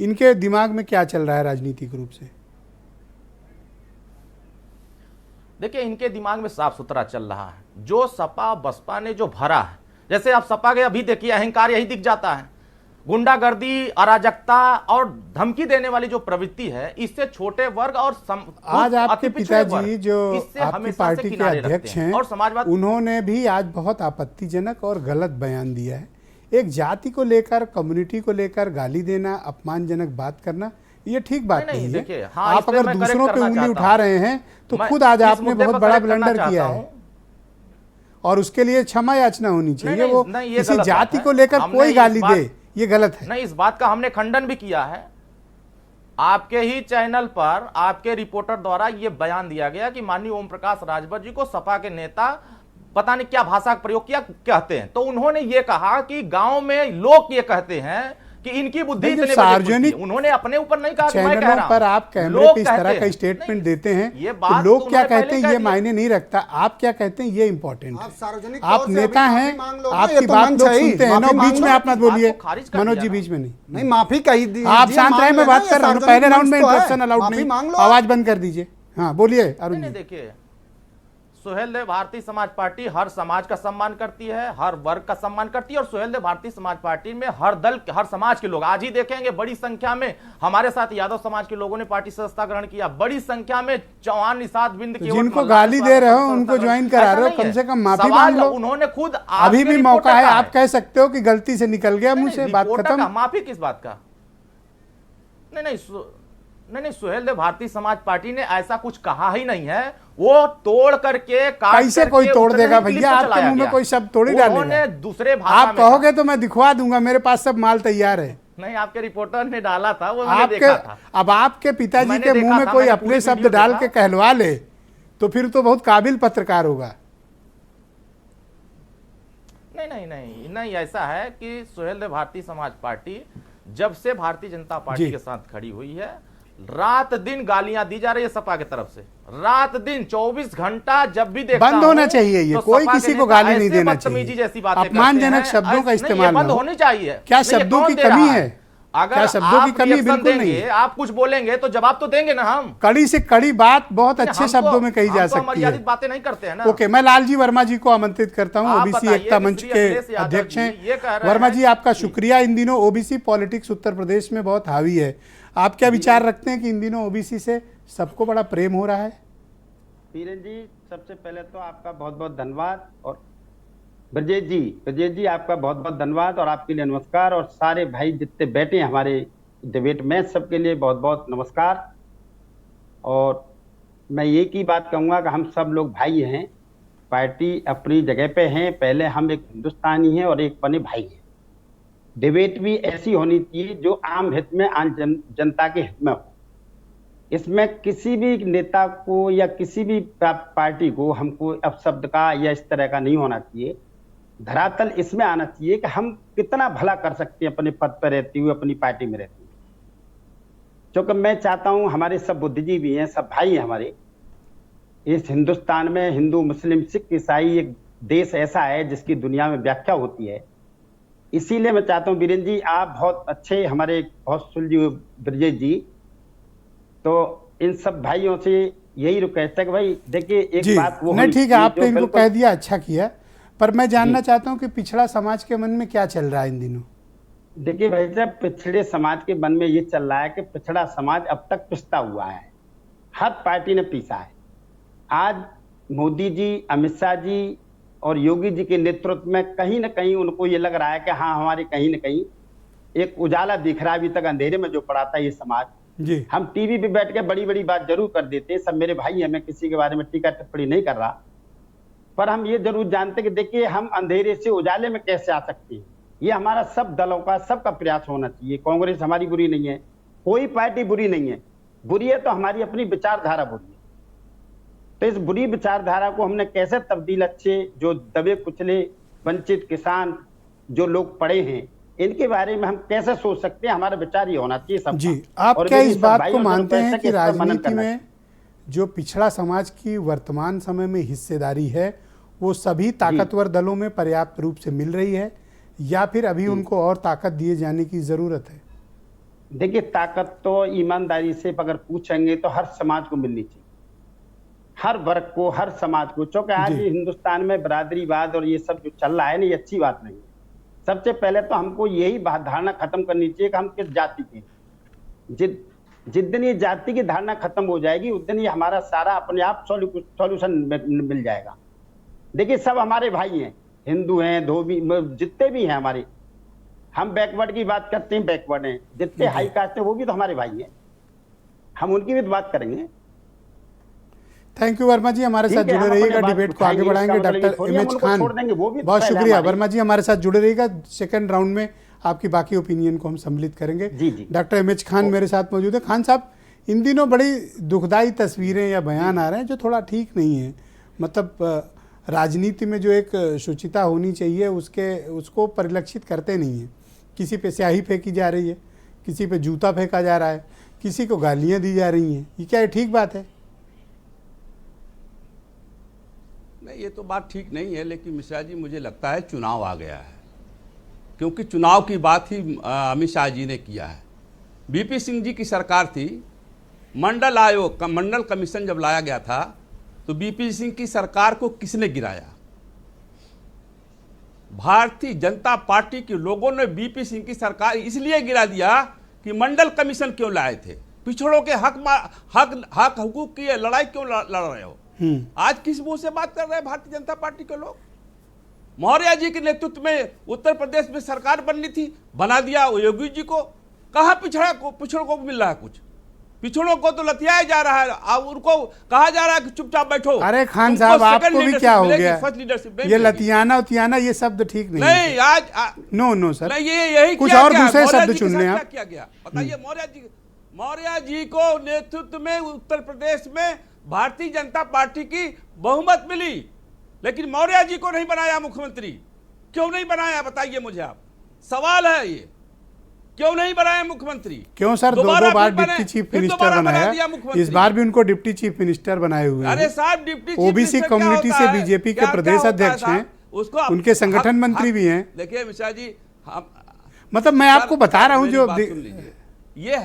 इनके दिमाग में क्या चल रहा है राजनीतिक रूप से? देखिए, इनके दिमाग में साफ सुथरा चल रहा है। जो सपा बसपा ने जो भरा है, जैसे आप सपा के अभी देखिए, अहंकार यही दिख जाता है। गुंडागर्दी, अराजकता और धमकी देने वाली जो प्रवृत्ति है, इससे छोटे वर्ग और आज आपके पिताजी जो आपकी पार्टी के अध्यक्ष हैं, और समाजवाद, उन्होंने भी आज बहुत आपत्तिजनक और गलत बयान दिया है। एक जाति को लेकर, कम्युनिटी को लेकर गाली देना, अपमानजनक बात करना, ये ठीक बात नहीं है। हाँ, आप अगर दूसरों पे उंगली उठा रहे हैं तो खुद आज आपने बहुत बड़ा ब्लंडर किया है और उसके लिए क्षमा याचना होनी चाहिए। वो किसी जाति को लेकर कोई गाली दे, ये गलत है। नहीं, इस बात का हमने खंडन भी किया है। आपके ही चैनल पर आपके रिपोर्टर द्वारा यह बयान दिया गया कि माननीय ओम प्रकाश राजभर जी को सपा के नेता पता नहीं क्या भाषा का प्रयोग किया कहते हैं, तो उन्होंने ये कहा कि गांव में लोग ये कहते हैं कि इनकी बुद्धि इतने सार्वजनिक, उन्होंने अपने ऊपर नहीं कहा कि मैं कह चैनलों रहा हूं। पर आप कैमरे पे इस तरह का स्टेटमेंट देते हैं, तो लोग क्या कहते हैं ये मायने नहीं रखता, आप क्या कहते हैं ये इंपॉर्टेंट है। आप नेता हैं, आपकी बात लोग सुनते हैं। बीच में आप मत बोलिए, मनोज जी बीच में नहीं, माफी कही आप शांत रहे, मैं बात कर रहा हूँ। पहले राउंड में इंटरप्शन अलाउड नहीं, आवाज बंद कर दीजिए। हाँ बोलिए अरुण जी। देखिए, सुहेलदेव भारतीय समाज पार्टी हर समाज का सम्मान करती है, हर वर्ग का सम्मान करती है और सुहेलदेव भारतीय समाज पार्टी में हर दल, हर समाज के लोग, आज ही देखेंगे बड़ी संख्या में हमारे साथ यादव समाज के लोगों ने पार्टी सदस्यता ग्रहण किया। बड़ी संख्या में चौहान, निषाद, बिंद, जिनको गाली दे रहे हो उनको ज्वाइन करा रहे हो, कम से कम माफी मांग लो। उन्होंने खुद, अभी भी मौका है, आप कह सकते हो कि गलती से निकल गया मुंह से, बात खत्म। माफी किस बात का? नहीं, सुहेलदेव भारतीय समाज पार्टी ने ऐसा कुछ कहा ही नहीं है। वो तोड़ करके, कैसे कोई तोड़ देगा भैया? आपके मुंह में कोई शब्द थोड़ी डालेगा। दूसरे भाषा आप कहोगे तो मैं दिखवा दूंगा, मेरे पास सब माल तैयार है। नहीं, आपके रिपोर्टर ने डाला था, वो मैंने देखा था। अब आपके पिताजी के मुंह में कोई अपने शब्द डाल के कहलवा ले तो फिर तो बहुत काबिल पत्रकार होगा। नहीं, ऐसा है कि सुहेलदेव भारतीय समाज पार्टी जब से भारतीय जनता पार्टी के साथ खड़ी हुई है, रात दिन गालियां दी जा रही है सपा की तरफ से। रात दिन 24 घंटा जब भी देखता बंद होना चाहिए ये, कोई किसी को गाली नहीं देना चाहिए। जैसी बातें, अपमानजनक शब्दों का इस्तेमाल बंद होनी चाहिए। क्या शब्दों की कमी है? अगर शब्दों की कमी बिल्कुल नहीं है। आप कुछ बोलेंगे तो जवाब तो देंगे ना हम। कड़ी से कड़ी बात बहुत अच्छे शब्दों में कही जा सकती है। बातें नहीं करते हैं ना। ओके, मैं लालजी वर्मा जी को आमंत्रित करता हूं, ओबीसी एकता मंच के अध्यक्ष हैं। वर्मा जी, आपका शुक्रिया। इन दिनों ओबीसी पॉलिटिक्स उत्तर प्रदेश में बहुत हावी है, आप क्या विचार रखते हैं कि इन दिनों ओबीसी से सबको बड़ा प्रेम हो रहा है? पीरन जी, सबसे पहले तो आपका बहुत बहुत धन्यवाद, और ब्रजेश जी आपका बहुत बहुत धन्यवाद और आपके लिए नमस्कार, और सारे भाई जितने बैठे हैं हमारे डिबेट में सबके लिए बहुत बहुत नमस्कार। और मैं एक ही बात कहूँगा कि हम सब लोग भाई हैं, पार्टी अपनी जगह पे हैं। पहले हम एक हिंदुस्तानी हैं और एक बने भाई हैं। डिबेट भी ऐसी होनी चाहिए जो आम हित में, आम जनता के हित में हो। इसमें किसी भी नेता को या किसी भी पार्टी को हमको अपशब्द का या इस तरह का नहीं होना चाहिए। धरातल इसमें आना चाहिए कि हम कितना भला कर सकते हैं अपने पद पर रहते हुए, अपनी पार्टी में रहते हुए। क्योंकि मैं चाहता हूं हमारे सब बुद्धिजीवी हैं, सब भाई हैं हमारे। इस हिंदुस्तान में हिंदू, मुस्लिम, सिख, ईसाई एक देश ऐसा है जिसकी दुनिया में व्याख्या होती है। इसीलिए मैं चाहता हूं वीरेंद्र जी, आप बहुत अच्छे, हमारे बहुत सुलझे ब्रजेश जी, तो इन सब भाइयों से यही रिक्वेस्ट है कि भाई देखिए एक बात वो नहीं, ठीक है, आपने इनको कह दिया, अच्छा किया, पर मैं जानना चाहता हूं कि पिछड़ा समाज के मन में क्या चल रहा है इन दिनों। देखिए भाई साहब, पिछड़े समाज के मन में ये चल रहा है कि पिछड़ा समाज अब तक पिसता हुआ है, हर पार्टी ने पीसा है। आज मोदी जी, अमित शाह जी और योगी जी के नेतृत्व में कहीं ना कहीं उनको ये लग रहा है कि हाँ, हमारे कहीं ना कहीं एक उजाला दिख रहा है। अभी तक अंधेरे में जो पड़ा था ये समाज जी। हम टीवी पे बैठ के बड़ी बड़ी बात जरूर कर देते, सब मेरे भाई हैं, मैं किसी के बारे में टीका टिप्पणी नहीं कर रहा, पर हम ये जरूर जानते कि देखिए हम अंधेरे से उजाले में कैसे आ सकते हैं। ये हमारा सब दलों का, सबका प्रयास होना चाहिए। कांग्रेस हमारी बुरी नहीं है, कोई पार्टी बुरी नहीं है, बुरी है तो हमारी अपनी विचारधारा बुरी है। तो इस बुरी विचारधारा को हमने कैसे तब्दील, अच्छे जो दबे कुचले वंचित किसान जो लोग पड़े हैं, इनके बारे में हम कैसे सोच सकते हैं। हमारा विचार ये होना चाहिए सबका। जी, आप क्या इस बात को मानते हैं कि राजनीति में जो पिछड़ा समाज की वर्तमान समय में हिस्सेदारी है वो सभी ताकतवर दलों में पर्याप्त रूप से मिल रही है, या फिर अभी उनको और ताकत दिए जाने की जरूरत है? देखिए, ताकत तो ईमानदारी से अगर पूछेंगे तो हर समाज को मिलनी चाहिए, हर वर्ग को, हर समाज को। क्योंकि आज हिंदुस्तान में बरादरीवाद और ये सब जो चल रहा है ना, ये अच्छी बात नहीं है। सबसे पहले तो हमको यही धारणा खत्म करनी चाहिए कि हम किस जाति के। जिस दिन ये जाति की धारणा खत्म हो जाएगी उस दिन ये हमारा सारा अपने आप सॉल्यूशन मिल जाएगा। देखिए, सब हमारे भाई हैं, हिंदू हैं, धोबी, जितने भी हैं हमारे। हम बैकवर्ड की बात करते हैं, बैकवर्ड हैं, जितने हाई कास्ट है वो भी तो हमारे भाई हैं, हम उनकी भी तो बात करेंगे। थैंक यू वर्मा जी, हमारे साथ जुड़े रहिएगा, डिबेट को आगे बढ़ाएंगे। डॉक्टर एम एच खान, बहुत शुक्रिया वर्मा जी, हमारे साथ जुड़े रहिएगा। सेकंड राउंड में आपकी बाकी ओपिनियन को हम सम्मिलित करेंगे। डॉक्टर एम एच खान मेरे साथ मौजूद है। खान साहब, इन दिनों बड़ी दुखदाई तस्वीरें या बयान आ रहे हैं जो थोड़ा ठीक नहीं है। मतलब राजनीति में जो एक शुचिता होनी चाहिए उसको परिलक्षित करते नहीं है। किसी पे स्याही फेंकी जा रही है, किसी पे जूता फेंका जा रहा है, किसी को गालियाँ दी जा रही हैं। ये क्या ये ठीक बात है? नहीं, ये तो बात ठीक नहीं है, लेकिन मिश्रा जी मुझे लगता है चुनाव आ गया है, क्योंकि चुनाव की बात ही अमित शाह जी ने किया है। बीपी सिंह जी की सरकार थी, मंडल आयोग का मंडल कमीशन जब लाया गया था तो बीपी सिंह की सरकार को किसने गिराया? भारतीय जनता पार्टी के लोगों ने बीपी सिंह की सरकार इसलिए गिरा दिया कि मंडल कमीशन क्यों लाए थे, पिछड़ों के हक हुकूक की लड़ाई क्यों लड़ रहे हो? आज किस मुंह से बात कर रहे हैं भारतीय जनता पार्टी के लोग? मौर्य जी के नेतृत्व में उत्तर प्रदेश में सरकार बननी थी, बना दिया योगी जी को। कहां पिछड़ों को मिल रहा है कुछ? पिछड़ों को तो लतियाया जा रहा है, अब उनको कहा जा रहा है कि चुपचाप बैठो। अरे खान साहब, आपको भी क्या हो गया? ये लतियाना ये शब्द ठीक नहीं। नहीं, आज नो सर, नहीं, ये यही कुछ और दूसरे शब्द चुन लें आप। क्या किया गया बताइए? मौर्य जी को नेतृत्व में उत्तर प्रदेश में भारतीय जनता पार्टी की बहुमत मिली, लेकिन मौर्य जी को नहीं बनाया मुख्यमंत्री। क्यों नहीं बनाया बताइए मुझे आप, सवाल है ये। क्यों नहीं बनाया मुख्यमंत्री? क्यों सर? दो बार डिप्टी चीफ मिनिस्टर बनाया, इस बार भी उनको डिप्टी चीफ मिनिस्टर बनाए हुए हैं। अरे साहब, डिप्टी ओबीसी कम्युनिटी से बीजेपी के प्रदेश अध्यक्ष हैं, उनके संगठन मंत्री भी हैं। देखिए मिश्रा जी, मतलब मैं आपको बता रहा हूँ जो ये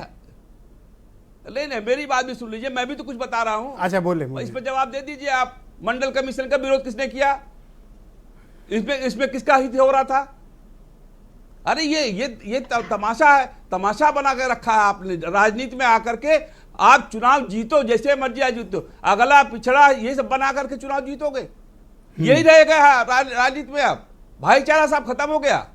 नहीं, मेरी बात भी सुन लीजिए, मैं भी तो कुछ बता रहा हूं। अच्छा बोले, इस पर जवाब दे दीजिए आप। मंडल कमीशन का विरोध किसने किया? इसमें किसका हित हो रहा था? अरे ये तमाशा है, तमाशा बना के रखा है आपने राजनीति में आकर के। आप चुनाव जीतो, जैसे मर्जी आ जीतो, अगला पिछड़ा ये सब बना करके चुनाव जीतोगे, यही रहेगा राजनीति में। अब भाईचारा साहब खत्म हो गया,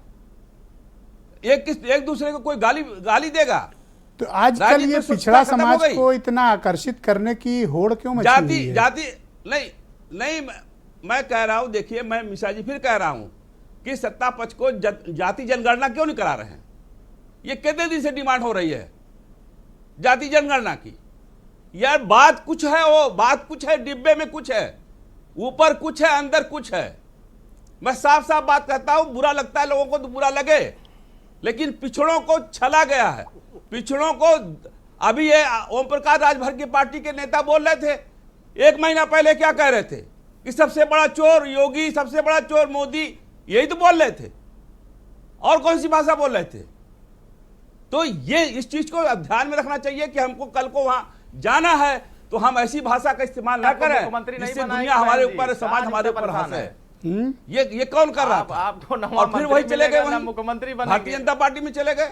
एक दूसरे को कोई गाली देगा। तो आजकल ये पिछड़ा समाज को इतना आकर्षित करने की होड़ क्यों मची हुई है? जाति नहीं, मैं कह रहा हूं, देखिए मैं मिश्रा जी फिर कह रहा हूं कि सत्ता पक्ष को जाति जनगणना क्यों नहीं करा रहे हैं? ये कितने दिन से डिमांड हो रही है जाति जनगणना की। यार बात कुछ है, वो बात कुछ है, डिब्बे में कुछ है, ऊपर कुछ है, अंदर कुछ है। मैं साफ साफ बात कहता हूं, बुरा लगता है लोगों को तो बुरा लगे, लेकिन पिछड़ों को छला गया है। पिछड़ों को अभी ये ओम प्रकाश राजभर की पार्टी के नेता बोल रहे थे, 1 महीना पहले क्या कह रहे थे कि सबसे बड़ा चोर योगी, सबसे बड़ा चोर मोदी, यही तो बोल रहे थे। और कौन सी भाषा बोल रहे थे? तो ये इस चीज को ध्यान में रखना चाहिए कि हमको कल को वहां जाना है तो हम ऐसी भाषा का इस्तेमाल ना करें जिससे दुनिया हमारे ऊपर, समाज हमारे ऊपर हंसे। ये कौन कर रहा था? आपको और फिर वही चले गए, वहीं मुख्यमंत्री भारतीय जनता पार्टी में चले गए।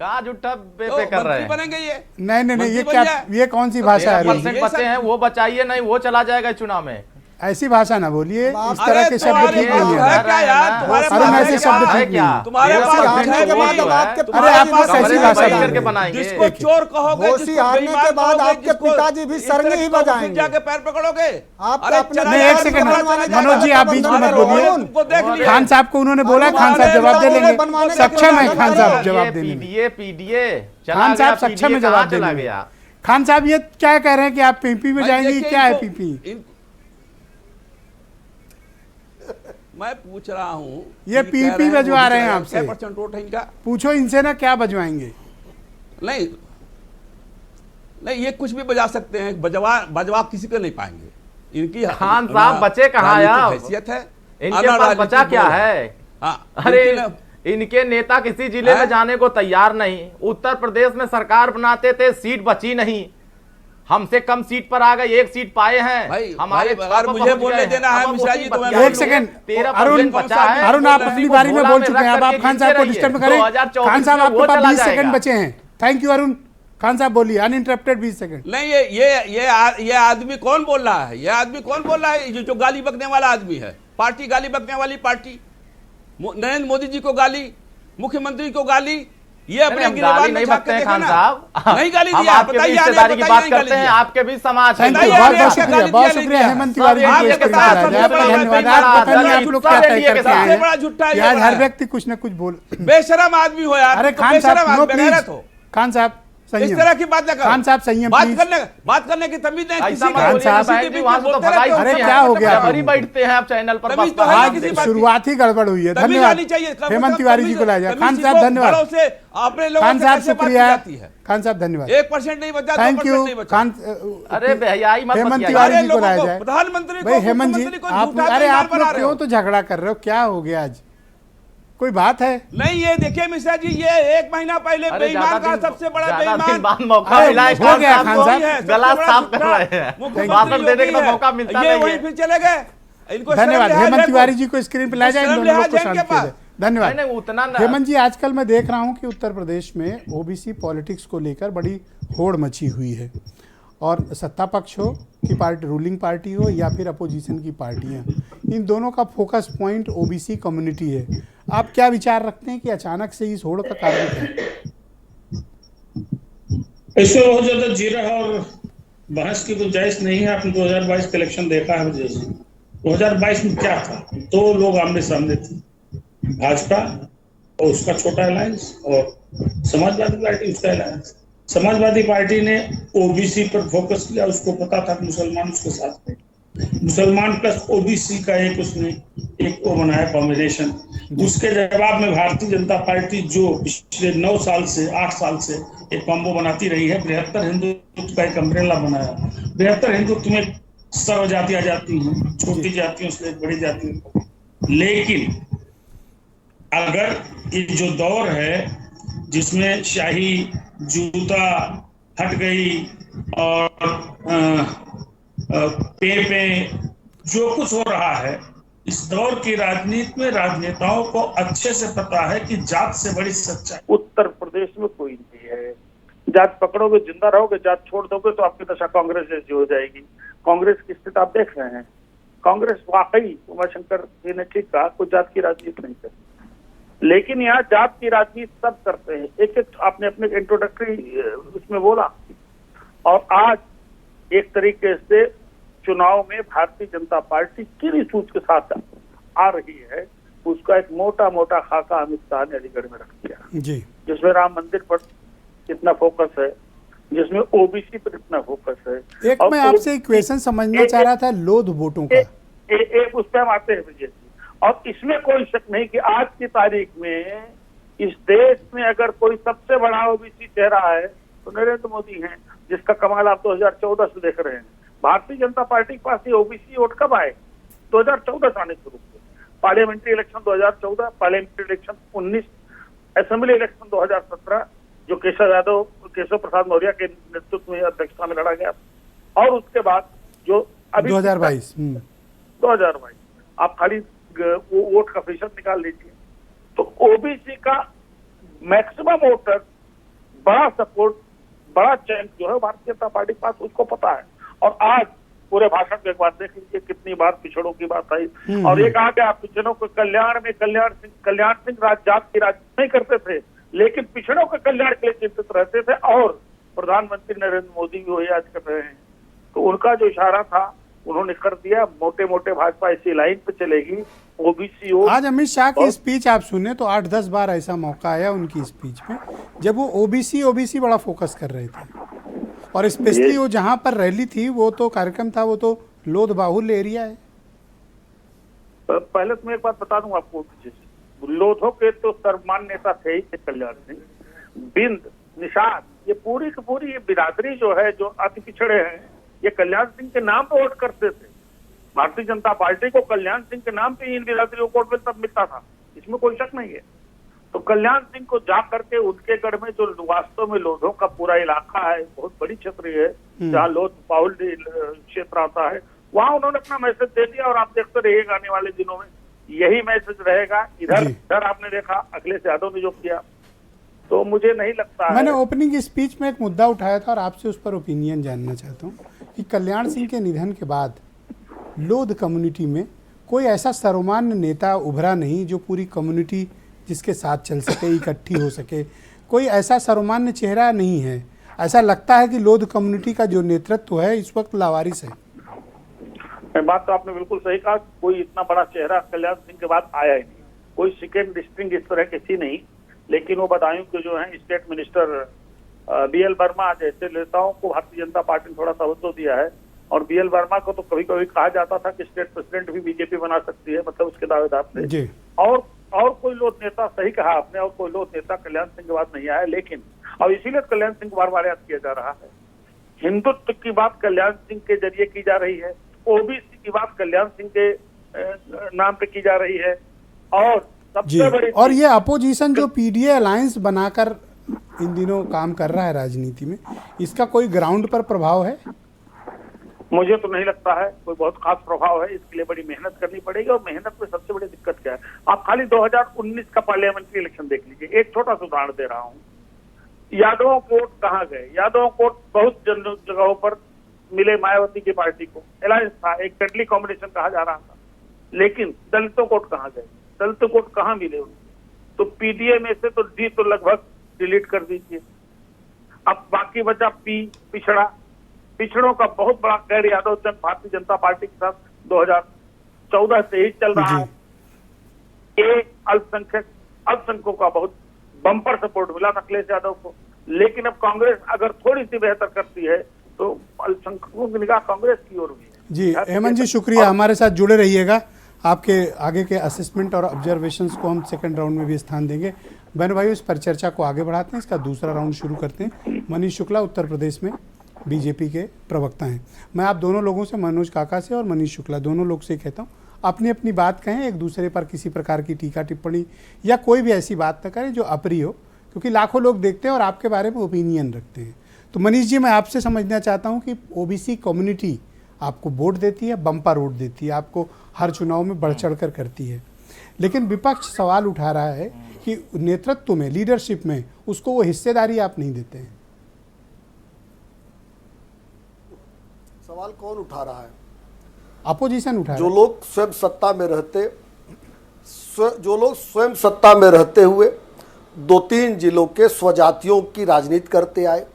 कहा झूठा पे कर रहे हैं, बनेंगे ये? नहीं, ये क्या, ये कौन सी भाषा है? 13% बचे हैं, वो बचाइए, नहीं वो चला जाएगा चुनाव में। ऐसी भाषा ना बोलिए, इस तरह के शब्द ठीक नहीं है। क्या यार, तुम्हारे पास ऐसे शब्द ठीक नहीं है। तुम्हारे पास अरे आप ऐसी भाषा बनाएंगे, जिसको चोर कहोगे, घोषी हारने के बाद आपके पिताजी भी सरंगी ही बजाएंगे, जाके पैर पकड़ोगे। नहीं, एक सेकंड मनोज जी, आप बीच में मत बोलिए। खान साहब को उन्होंने बोला, खान साहब जवाब दे लेंगे, सक्षम है खान साहब जवाब देने में। पीडीए खान साहब सक्षम है जवाब देने में। खान साहब ये क्या कह रहे हैं कि आप पीपी में जाएंगे? क्या है पीपी? मैं पूछ रहा हूं, ये पीपी बजवा रहे हैं आपसे। 6% वोट है इनका। पूछो इनसे ना, क्या बजवाएंगे? नहीं, ये कुछ भी बजा सकते हैं, बजवा किसी को नहीं पाएंगे। इनकी खान साहब बचे कहाँ यार? हैसियत है, इनके पास बचा क्या है? अरे इनके नेता किसी जिले में जाने को तैयार नहीं। उत्तर प्रदेश में सरकार बनाते थे, सीट बची नहीं, हमसे कम सीट पर आ गए, 1 सीट पाए हैं। हमारे मुझे बोलने देना है मिश्रा जी, तो एक सेकंड। अरुण आप अपनी बारी में बोल चुके हैं, अब आप खान साहब को डिस्टर्ब करें। खान साहब आपके पास 20 सेकंड बचे हैं। Thank you Arun. खान साहब बोलिए, अनइंटरप्टेड 20 सेकंड। नहीं, ये आदमी कौन बोल रहा है? ये आदमी कौन बोल रहा है? जो गाली बकने वाला आदमी है। पार्टी गाली बकने वाली पार्टी, नरेंद्र मोदी जी को गाली, मुख्यमंत्री को गाली। ये अपने गाली नहीं बकते हैं खान साहब, नहीं गाली दिया। आपके भी रिश्तेदारी की बात करते हैं, आपके भी समाज है। बहुत शुक्रिया हेमंत तिवारी जी, धन्यवाद। आप लोग क्या तय करते हैं? यार हर व्यक्ति कुछ न कुछ बोल। बेशरम आदमी हो यार। अरे खान साहब प्लीज, खान साहब इस तरह की बात ना करो। खान साहब संयम, बात करने की तमीज नहीं किसी का। खान साहब अरे क्या हो गया? बैठते हैं आप चैनल पर, आज शुरुआत ही गड़बड़ हुई है। धन्यवाद हेमंत तिवारी जी को लाया जाए। खान साहब धन्यवाद। खान साहब शुक्रिया। खान साहब धन्यवाद। 1% नहीं बचा, थैंक यू खान। अरे हेमंत तिवारी जी को लाया जाए। प्रधानमंत्री भाई हेमंत जी, आप लोग क्यों तो झगड़ा कर रहे हो? क्या हो गया आज? कोई बात है? नहीं, ये देखिए मिश्रा जी, ये 1 महीना पहले बेईमान का सबसे बड़ा बेईमान मौका मिला है। हो गया खान साहब, गला साफ कर रहे हैं, भाषण देने का मौका मिलता नहीं है। वहीं फिर चले गए। इनको धन्यवाद हेमंत तिवारी जी को स्क्रीन पे लाया जाए, इन दोनों लोग को शांत किया जाए। धन्यवाद। उतना हेमंत जी, आजकल मैं देख रहा हूं कि उत्तर प्रदेश में ओबीसी पॉलिटिक्स को लेकर बड़ी होड़ मची हुई है, और सत्ता पक्ष हो कि पार्टी, रूलिंग पार्टी हो या फिर अपोजिशन की पार्टियां, इन दोनों का फोकस पॉइंट ओबीसी कम्युनिटी है। आप क्या विचार रखते हैं कि अचानक से इस होड़ का कारण क्या है? इसमें बहुत ज्यादा जीरा और बहस की गुंजाइश नहीं है। आपने 2022 का इलेक्शन देखा है। 2022 में क्या था? 2 लोग आमने सामने थे, भाजपा और उसका छोटा अलायंस, और समाजवादी पार्टी उसका अलायंस। समाजवादी पार्टी ने ओबीसी पर फोकस किया, उसको पता था कि मुसलमान उसके साथ थे। मुसलमान प्लस ओबीसी का उसने एक बनाया कॉम्बिनेशन। उसके जवाब में भारतीय जनता पार्टी जो पिछले 9 साल से 8 साल से एक कॉम्बो बनाती रही है, बृहत्तर हिंदुत्व का एक अम्ब्रेला बनाया। बृहत्तर हिंदुत्व में सर्व जातियां जाती हैं, छोटी जातियों से बड़ी जातियों। लेकिन अगर ये जो दौर है जिसमें शाही जूता हट गई और पे जो कुछ हो रहा है, इस दौर की राजनीति में राजनेताओं को अच्छे से पता है कि जात से बड़ी सच्चाई उत्तर प्रदेश में कोई नहीं है। जात पकड़ोगे जिंदा रहोगे, जात छोड़ दोगे तो आपकी दशा कांग्रेस जैसी हो जाएगी। कांग्रेस की स्थिति आप देख रहे हैं। कांग्रेस वाकई, उमाशंकर जी ने ठीक कहा, कोई जात की राजनीति नहीं करती, लेकिन यहाँ जात की राजनीति सब करते हैं। एक आपने अपने इंट्रोडक्टरी उसमें बोला, और आज एक तरीके से चुनाव में भारतीय जनता पार्टी किरी सूच के साथ आ रही है उसका एक मोटा मोटा खाका अमित शाह ने अलीगढ़ में रख दिया, जी, जिसमें राम मंदिर पर इतना फोकस है, जिसमें ओबीसी पर इतना फोकस है। एक मैं आपसे एक क्वेश्चन समझना चाह रहा था लोध वोटों का। एक उस पर हम आते हैं विजय जी, और इसमें कोई शक नहीं कि आज की तारीख में इस देश में अगर कोई सबसे बड़ा ओबीसी चेहरा है तो नरेंद्र मोदी हैं, जिसका कमाल आप 2014 से देख रहे हैं। भारतीय जनता पार्टी के पास ये ओबीसी वोट कब आए? 2014 से आने शुरू हुए। Parliamentary election 2014, parliamentary election 19, assembly election 2017 जो केशव प्रसाद मौर्य के नेतृत्व में अध्यक्षता में लड़ा गया, और उसके बाद जो अभी 2022 आप खाली वोट का प्रतिशत निकाल लीजिए तो ओबीसी का मैक्सिमम वोटर, बड़ा सपोर्ट, बड़ा चैंप जो है भारतीय जनता पार्टी के पास, उसको पता है। और आज पूरे भाषण में एक बार देख लीजिए कितनी बार पिछड़ों की बात आई, और एक आ गया पिछड़ों के कल्याण में कल्याण सिंह जात की राजनीति नहीं करते थे, लेकिन पिछड़ों के कल्याण के लिए चिंतित रहते थे, और प्रधानमंत्री नरेंद्र मोदी भी वही आज कर रहे हैं। तो उनका जो इशारा था उन्होंने कर दिया। मोटे मोटे भाजपा इसी लाइन पे चलेगी। ओबीसी आज अमित शाह की स्पीच आप सुने तो 8-10 बार ऐसा मौका आया उनकी स्पीच में जब वो ओबीसी बड़ा फोकस कर रहे थे, और स्पेशली वो जहां पर रैली थी, वो तो कार्यक्रम था, वो तो लोध बाहुल्य एरिया है। पहले तो मैं एक बात बता दूं आपको, लोधों के तो सर्वमान्य नेता थे ही कल्याण सिंह, बिंद, निषाद, ये पूरी की पूरी ये बिरादरी जो है, जो अति पिछड़े हैं, ये कल्याण सिंह के नाम पे वोट करते थे। भारतीय जनता पार्टी को कल्याण सिंह के नाम पे इन बिरादरियों को वोट तब मिलता था, इसमें कोई शक नहीं है। तो कल्याण सिंह को जा करके उनके गढ़ में जो वास्तव में लोधों का पूरा इलाका है, बहुत बड़ी क्षेत्र है जहाँ लोध बाहुल्य क्षेत्र आता है, वहां उन्होंने अपना मैसेज दे दिया। और आप देखते रहिएगा आने वाले दिनों में यही मैसेज रहेगा। इधर आपने देखा अखिलेश यादव ने जो किया, तो मुझे नहीं लगता है। मैंने ओपनिंग स्पीच में एक मुद्दा उठाया था और आपसे उस पर ओपिनियन जानना चाहता हूँ कि कल्याण सिंह के निधन के बाद लोध कम्युनिटी में कोई ऐसा सर्वमान्य नेता उभरा नहीं जो पूरी कम्युनिटी जिसके साथ चल सके, इकट्ठी हो सके। कोई ऐसा सर्वमान्य चेहरा नहीं है। ऐसा लगता है कि लोध कम्युनिटी का जो नेतृत्व है इस वक्त लावारिस है। बात तो आपने बिल्कुल सही कहा, कोई इतना बड़ा चेहरा कल्याण सिंह के बाद आया ही नहीं, कोई सेकेंड डिस्ट्रिंग इस तरह की थी नहीं। लेकिन वो बदायूं के जो है स्टेट मिनिस्टर BL वर्मा जैसे नेताओं को भारतीय जनता पार्टी ने थोड़ा तवज्जो दिया है, और BL वर्मा को तो कभी कभी कहा जाता था कि स्टेट प्रेसिडेंट भी बीजेपी बना सकती है, मतलब उसके दावेदार थे। और कोई लोध नेता, सही कहा आपने, और कोई लोध नेता कल्याण सिंह के बाद नहीं आया। लेकिन और इसीलिए कल्याण सिंह को बार बार याद किया जा रहा है। हिंदुत्व की बात कल्याण सिंह के जरिए की जा रही है, ओबीसी की बात कल्याण सिंह के नाम पे की जा रही है, और सबसे बड़ी और ये अपोजिशन जो PDA अलायंस बनाकर इन दिनों काम कर रहा है राजनीति में, इसका कोई ग्राउंड पर प्रभाव है? मुझे तो नहीं लगता है कोई बहुत खास प्रभाव है। इसके लिए बड़ी मेहनत करनी पड़ेगी, और मेहनत में सबसे बड़ी दिक्कत क्या है, आप खाली 2019 का पार्लियामेंट्री इलेक्शन देख लीजिए। एक छोटा सा उदाहरण दे रहा हूँ, यादवों को वोट कहाँ गए? यादवों को बहुत जगहों पर मिले मायावती की पार्टी को, अलायंस था, एक डेडली कॉम्बिनेशन कहा जा रहा था। लेकिन दलितों को वोट कहाँ गए? दलितों को वोट कहाँ मिले उनको? तो PDA में से तो D तो लगभग डिलीट कर दीजिए। अब बाकी बचा P, पिछड़ों का बहुत बड़ा गैर यादव जन भारतीय जनता पार्टी के साथ 2014 से ही चल रहा है। अल्पसंख्यकों का बहुत बम्पर सपोर्ट मिला था अखिलेश यादव को। लेकिन अब कांग्रेस अगर थोड़ी सी बेहतर करती है तो अल्पसंख्यकों की निगाह कांग्रेस की ओर भी है। जी हेमंत जी, शुक्रिया, हमारे साथ जुड़े रहिएगा। आपके आगे के असेसमेंट और ऑब्जर्वेशंस को हम सेकंड राउंड में भी स्थान देंगे। बहन भाइयों, इस पर चर्चा को आगे बढ़ाते हैं, इसका दूसरा राउंड शुरू करते हैं। मनीष शुक्ला उत्तर प्रदेश में बीजेपी के प्रवक्ता हैं। मैं आप दोनों लोगों से, मनोज काका से और मनीष शुक्ला, दोनों लोग से कहता हूँ अपनी अपनी बात कहें, एक दूसरे पर किसी प्रकार की टीका टिप्पणी या कोई भी ऐसी बात न करें जो अप्रिय हो, क्योंकि लाखों लोग देखते हैं और आपके बारे में ओपिनियन रखते हैं। तो मनीष जी, मैं आपसे समझना चाहता हूँ कि ओबीसी कम्युनिटी आपको वोट देती है, बम्पर वोट देती है, आपको हर चुनाव में बढ़ चढ़ कर करती है, लेकिन विपक्ष सवाल उठा रहा है कि नेतृत्व में, लीडरशिप में उसको वो हिस्सेदारी आप नहीं देते हैं। सवाल कौन उठा रहा है? अपोजिशन उठा रहा है। जो लोग स्वयं सत्ता में रहते हुए 2-3 जिलों के स्वजातियों की राजनीति करते आए,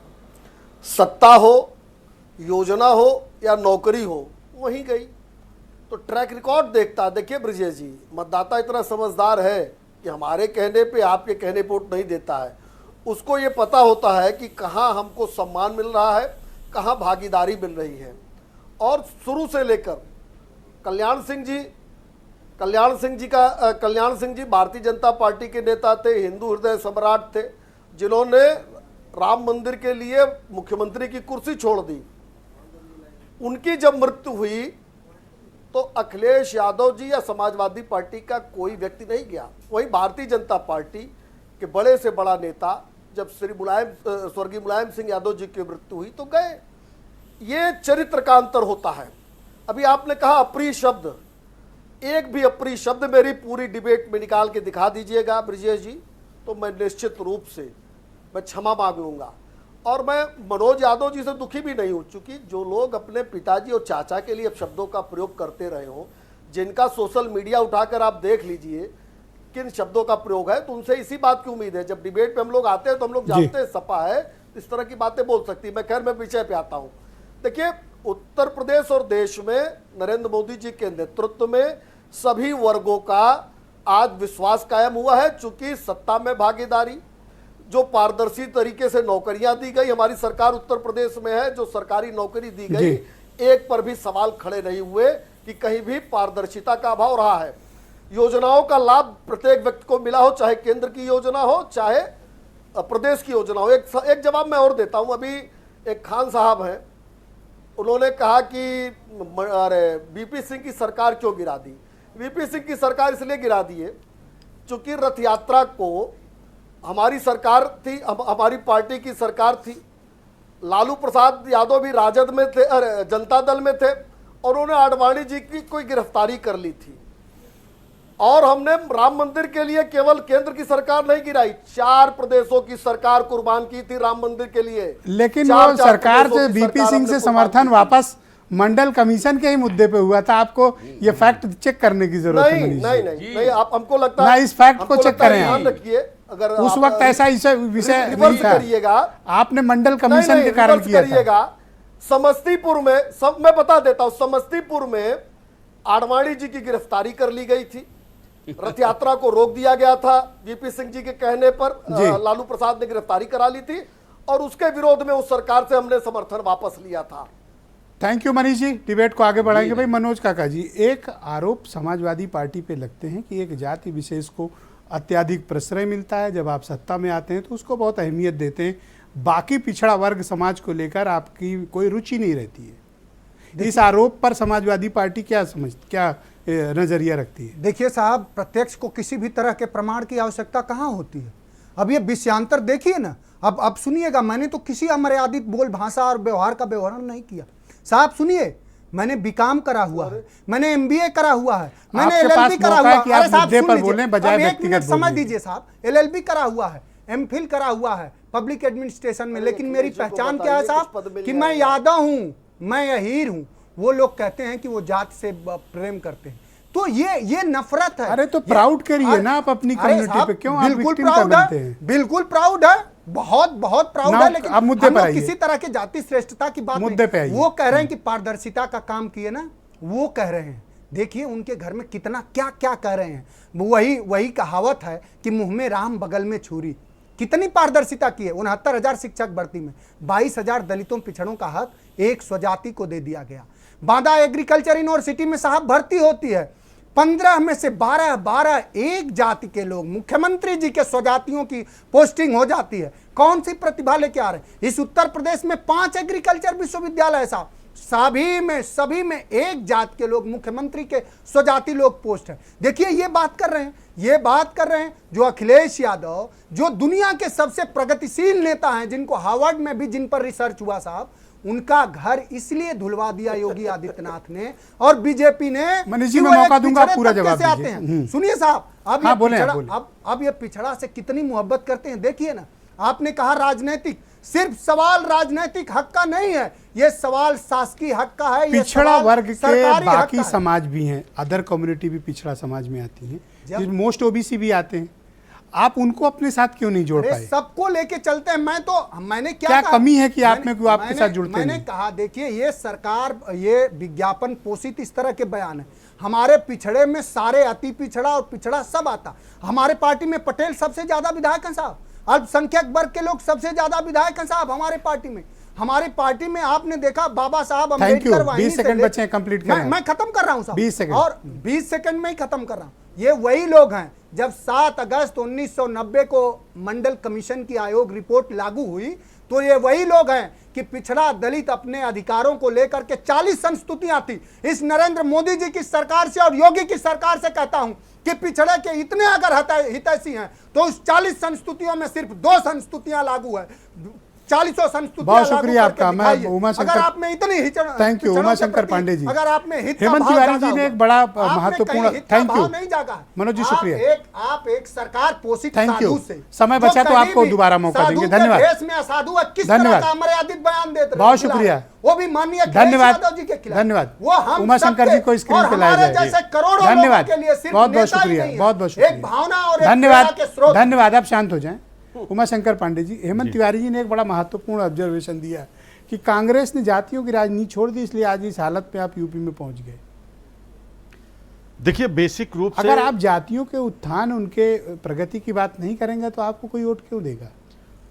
सत्ता हो, योजना हो या नौकरी हो, वहीं गई। तो ट्रैक रिकॉर्ड देखता है। देखिए ब्रजेश जी, मतदाता इतना समझदार है कि हमारे कहने पे आपके कहने पे वोट नहीं देता है। उसको ये पता होता है कि कहाँ हमको सम्मान मिल रहा है, कहाँ भागीदारी मिल रही है। और शुरू से लेकर कल्याण सिंह जी भारतीय जनता पार्टी के नेता थे, हिंदू हृदय सम्राट थे, जिन्होंने राम मंदिर के लिए मुख्यमंत्री की कुर्सी छोड़ दी। उनकी जब मृत्यु हुई तो अखिलेश यादव जी या समाजवादी पार्टी का कोई व्यक्ति नहीं गया। वहीं भारतीय जनता पार्टी के बड़े से बड़ा नेता जब स्वर्गीय मुलायम सिंह यादव जी की मृत्यु हुई तो गए। ये चरित्र का अंतर होता है। अभी आपने कहा अप्रिय शब्द, एक भी अप्रिय शब्द मेरी पूरी डिबेट में निकाल के दिखा दीजिएगा ब्रजेश जी, तो मैं निश्चित रूप से मैं क्षमा मांग लूंगा। और मैं मनोज यादव जी से दुखी भी नहीं हूं, चूंकि जो लोग अपने पिताजी और चाचा के लिए अब शब्दों का प्रयोग करते रहे हो, जिनका सोशल मीडिया उठाकर आप देख लीजिए किन शब्दों का प्रयोग है, तो उनसे इसी बात की उम्मीद है। जब डिबेट पे हम लोग आते हैं तो हम लोग जानते हैं सपा है इस तरह की बातें बोल सकती है। मैं विषय पे आता हूँ। देखिए, उत्तर प्रदेश और देश में नरेंद्र मोदी जी के नेतृत्व में सभी वर्गों का आज विश्वास कायम हुआ है। चूंकि सत्ता में भागीदारी, जो पारदर्शी तरीके से नौकरियां दी गई, हमारी सरकार उत्तर प्रदेश में है, जो सरकारी नौकरी दी गई, एक पर भी सवाल खड़े नहीं हुए कि कहीं भी पारदर्शिता का अभाव रहा है। योजनाओं का लाभ प्रत्येक व्यक्ति को मिला हो, चाहे केंद्र की योजना हो चाहे प्रदेश की योजना हो। एक जवाब मैं और देता हूं। अभी एक खान साहब हैं, उन्होंने कहा कि अरे वीपी सिंह की सरकार क्यों गिरा दी। वीपी सिंह की सरकार इसलिए गिरा दी है चूंकि रथ यात्रा को हमारी सरकार थी, हमारी पार्टी की सरकार थी। लालू प्रसाद यादव भी राजद में थे, जनता दल में थे, और उन्होंने आडवाणी जी की कोई गिरफ्तारी कर ली थी। और हमने राम मंदिर के लिए केवल केंद्र की सरकार नहीं गिराई, 4 प्रदेशों की सरकार कुर्बान की थी राम मंदिर के लिए। लेकिन वो सरकार से वीपी सिंह से समर्थन वापस मंडल कमीशन के ही मुद्दे पे हुआ था। आपको ये फैक्ट चेक करने की जरूरत है। नहीं, आप हमको लगता है इस फैक्ट को चेक करें। ध्यान रखिए, अगर उस वक्त ऐसा विषय नहीं था, आपने मंडल कमीशन के कारण किया था। समस्तीपुर में मैं बता देता हूं, समस्तीपुर में आडवाणी जी की गिरफ्तारी कर ली गई थी, रथ यात्रा को रोक दिया गया था। वीपी सिंह जी के कहने पर लालू प्रसाद ने गिरफ्तारी करा ली थी, और उसके विरोध में उस सरकार से हमने समर्थन वापस लिया था। Thank you Manish ji, debate को आगे बढ़ाएंगे। भाई मनोज काका जी, एक आरोप समाजवादी पार्टी पे लगते हैं कि एक जाति विशेष को अत्यधिक प्रश्रय मिलता है, जब आप सत्ता में आते हैं तो उसको बहुत अहमियत देते हैं, बाकी पिछड़ा वर्ग समाज को लेकर आपकी कोई रुचि नहीं रहती है। इस आरोप पर समाजवादी पार्टी क्या नजरिया रखती है? देखिए साहब, प्रत्यक्ष को किसी भी तरह के प्रमाण की आवश्यकता कहाँ होती है। अब ये विषयांतर देखिए ना, अब सुनिएगा, मैंने तो किसी अमर्यादित बोल भाषा और व्यवहार का व्यवहार नहीं किया। साहब सुनिए, मैंने बीकॉम करा हुआ है, मैंने एमबीए करा हुआ है, मैंने एलएलबी करा हुआ है। अरे साहब एक मिनट समझ दीजिए साहब, एलएलबी करा हुआ है, एमफिल करा हुआ है पब्लिक एडमिनिस्ट्रेशन में, लेकिन मेरी पहचान क्या है साहब कि मैं यादव हूँ, मैं अहीर हूँ। वो लोग कहते हैं कि वो जात से प्रेम करते हैं, तो ये नफरत है। अरे तो प्राउड करिए ना आप अपनी कम्युनिटी पे, क्यों आप विक्टिम बनते हैं? बिल्कुल प्राउड है, बहुत प्राउड है, लेकिन हम किसी तरह के जाति श्रेष्ठता की बात मुद्दे पे वो कह रहे हैं कि पारदर्शिता का काम किए ना, वो कह रहे हैं। देखिए उनके घर में कितना क्या क्या कह रहे हैं। वही कहावत है कि मुंह में राम बगल में छुरी। कितनी पारदर्शिता की है। 69,000 शिक्षक भर्ती में 22,000 दलितों पिछड़ों का हक एक स्वजाति को दे दिया गया। बांदा एग्रीकल्चर यूनिवर्सिटी में साहब भर्ती होती है, 15 में से 12 एक जाति के लोग, मुख्यमंत्री जी के स्वजातियों की पोस्टिंग हो जाती है। कौन सी प्रतिभा लेके आ रहे हैं? इस उत्तर प्रदेश में 5 एग्रीकल्चर विश्वविद्यालय है साहब, सभी में एक जात के लोग, मुख्यमंत्री के स्वजाति लोग पोस्ट है। देखिए ये बात कर रहे हैं जो अखिलेश यादव, जो दुनिया के सबसे प्रगतिशील नेता हैं, जिनको हार्वर्ड में भी जिन पर रिसर्च हुआ साहब, उनका घर इसलिए धुलवा दिया योगी आदित्यनाथ ने और बीजेपी ने। मनीष जी मैं मौका दूंगा, पूरा जवाब दीजिए। सुनिए साहब, अब ये पिछड़ा से कितनी मोहब्बत करते हैं। देखिए ना, आपने कहा राजनीतिक, सिर्फ सवाल राजनीतिक हक का नहीं है, ये सवाल शासकीय हक का है। पिछड़ा वर्ग के बाकी समाज भी हैं, अदर कम्युनिटी भी पिछड़ा समाज में आती है, मोस्ट ओबीसी भी आते हैं। आप उनको अपने साथ क्यों नहीं जोड़ अरे पाए? सबको लेके चलते हैं। मैंने क्या कहा? कमी है कि आप में क्यों आपके साथ जुड़ते मैंने नहीं? कहा देखिए, ये सरकार, ये विज्ञापन पोषित इस तरह के बयान है। हमारे पिछड़े में सारे अति पिछड़ा और पिछड़ा सब आता। हमारे पार्टी में पटेल सबसे ज्यादा विधायक हैं साहब, अल्पसंख्यक वर्ग के लोग सबसे ज्यादा विधायक हैं साहब हमारे पार्टी में। हमारी पार्टी में आपने देखा बाबा साहब अम्बेडकर, 20 सेकंड बचे हैं, कंप्लीट करें। मैं खत्म कर रहा हूं साहब, 20 सेकंड और 20 सेकंड में ही खत्म कर रहा हूं। ये वही लोग हैं जब 7 अगस्त 1990 को मंडल कमीशन की आयोग रिपोर्ट लागू हुई, तो ये वही लोग हैं कि पिछड़ा दलित अपने अधिकारों को लेकर के 40 संस्तुतियां थी। इस नरेंद्र मोदी जी की सरकार से और योगी की सरकार से कहता हूं कि पिछड़े के इतने अगर हितैषी हैं तो उस 40 संस्तुतियों में सिर्फ 2 संस्तुतियां लागू है। 40 संस्तुतियां बहुत शुक्रिया आपका। मैं उमाशंकर, अगर आप में इतनी थैंक यू उमाशंकर पांडे जी। अगर आप में हित, हेमंत तिवारी जी ने एक बड़ा महत्वपूर्ण, थैंक यू नहीं जागा मनोज जी, शुक्रिया। आप एक सरकार पोषित थैंक यू। साधु से समय बचा तो आपको दोबारा मौका देंगे। धन्यवाद। देश में असाधु किस तरह का मर्यादित बयान देते रहे, बहुत शुक्रिया, वो भी माननीय धन्यवाद जी के खिलाफ। धन्यवाद। वो हम उमाशंकर जी को स्क्रीन पे लाया जाए। जैसे करोड़ों धन्यवाद, लोगों के लिए सिर्फ बहुत बहुत नेता ही शुक्रिया, नहीं है, बहुत बहुत शुक्रिया, एक भावना और एक धन्यवाद प्रेरणा के स्रोत। धन्यवाद। आप शांत हो जाएं। उमाशंकर पांडे जी, हेमंत तिवारी जी ने एक बड़ा महत्वपूर्ण ऑब्जर्वेशन दिया कि कांग्रेस ने जातियों की राजनीति छोड़ दी, इसलिए आज इस हालत पे आप यूपी में पहुंच गए। देखिए, बेसिक रूप से अगर आप जातियों के उत्थान, उनके प्रगति की बात नहीं करेंगे तो आपको कोई वोट क्यों देगा?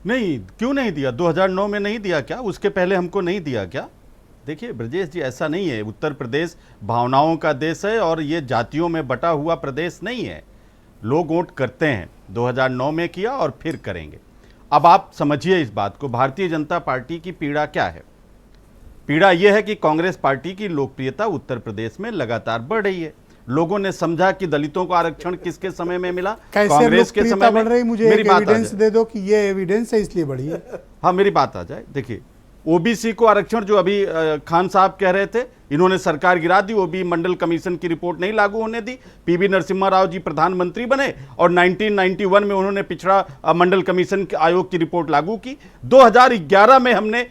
नहीं, क्यों नहीं दिया? 2009 में नहीं दिया क्या? उसके पहले हमको नहीं दिया क्या? देखिए ब्रजेश जी, ऐसा नहीं है। उत्तर प्रदेश भावनाओं का देश है और ये जातियों में बटा हुआ प्रदेश नहीं है। लोग वोट करते हैं, 2009 में किया और फिर करेंगे। अब आप समझिए इस बात को, भारतीय जनता पार्टी की पीड़ा क्या है? पीड़ा यह है कि कांग्रेस पार्टी की लोकप्रियता उत्तर प्रदेश में लगातार बढ़ रही है। लोगों ने समझा कि दलितों को आरक्षण किसके समय में मिला? कांग्रेस के समय में। बढ़ रही, मुझे एक एविडेंस दे दो कि ये एविडेंस है इसलिए बढ़ी है। हाँ, मेरी बात आ जाए। देखिए, ओबीसी को आरक्षण जो अभी खान साहब कह रहे थे, इन्होंने सरकार गिरा दी, ओबी मंडल कमीशन की रिपोर्ट नहीं लागू होने दी। पीवी नरसिम्हा राव जी प्रधानमंत्री बने और 1991 में उन्होंने पिछड़ा मंडल कमीशन आयोग की रिपोर्ट लागू की। 2011 में हमने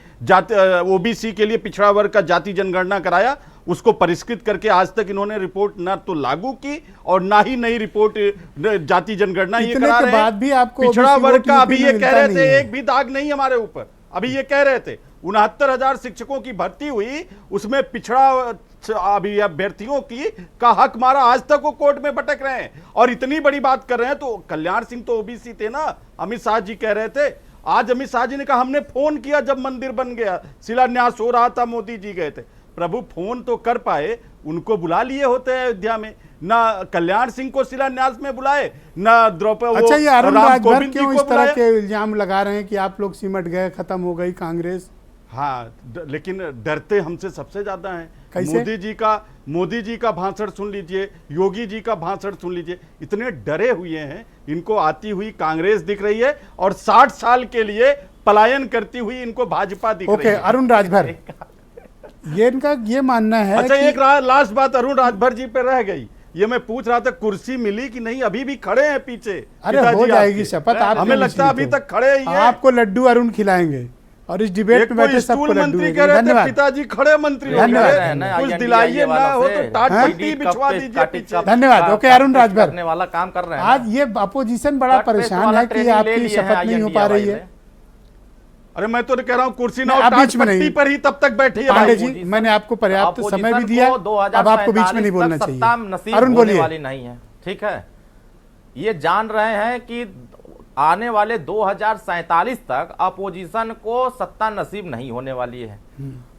ओबीसी के लिए पिछड़ा वर्ग का जाति जनगणना कराया, उसको परिष्कृत करके आज तक इन्होंने रिपोर्ट ना तो लागू की और ना ही नई रिपोर्ट जाति जनगणना ये करा रहे हैं। भी आपको पिछड़ा वर्ग का अभी ये कह रहे थे एक भी दाग नहीं हमारे ऊपर। अभी ये कह रहे थे 69,000 शिक्षकों की भर्ती हुई, उसमें पिछड़ा अभी अभ्यर्थियों की का हक मारा, आज तक वो कोर्ट में भटक रहे हैं और इतनी बड़ी बात कर रहे हैं। तो कल्याण सिंह तो ओबीसी थे ना, अमित शाह जी कह रहे थे। आज अमित शाह जी ने कहा हमने फोन किया जब मंदिर बन गया, शिलान्यास हो रहा था, मोदी जी गए थे। प्रभु, फोन तो कर पाए, उनको बुला लिए होते हैं अयोध्या में। ना कल्याण सिंह को शिलान्यास में बुलाए, ना द्रौपदी। अच्छा, ये अरुण राजभर क्यों इस तरह के इल्जाम लगा रहे हैं कि आप लोग सिमट गए, खत्म हो गई कांग्रेस? हाँ, लेकिन डरते हमसे सबसे ज्यादा हैं। कैसे? मोदी जी का भाषण सुन लीजिए, योगी जी का भाषण सुन लीजिए, इतने डरे हुए हैं। इनको आती हुई कांग्रेस दिख रही है और 60 साल के लिए पलायन करती हुई इनको भाजपा दिख रही है। ओके, अरुण राजभर, ये इनका ये मानना है। अच्छा, एक लास्ट बात अरुण राजभर जी पे रह गई, ये मैं पूछ रहा था कुर्सी मिली कि नहीं? अभी भी खड़े हैं पीछे। अरे हो जाएगी शपथ। हमें लगता है अभी तक खड़े ही हैं। आपको लड्डू अरुण खिलाएंगे और इस डिबेट में बैठे सबको लड्डू मंत्री कह रहे थे, पिताजी खड़े मंत्री हो गए, कुछ दिलाइए ना हो तो टाट पट्टी बिछवा दीजिए पीछे। धन्यवाद। ओके, अरुण राजभर, करने वाला काम कर रहे हैं। आज ये अपोजिशन बड़ा परेशान है कि आपकी शपथ नहीं हो पा रही है। अरे मैं तो कह रहा हूँ कुर्सी ना हो, टाट पट्टी पर ही तब तक बैठे हैं। पांडे जी, मैंने आपको पर्याप्त समय भी दिया, अब आपको बीच में नहीं बोलना चाहिए। अरुण बोलिए। वाली नहीं है, ठीक है? ये जान रहे हैं कि आने वाले 2047 तक अपोजिशन को सत्ता नसीब नहीं होने वाली है।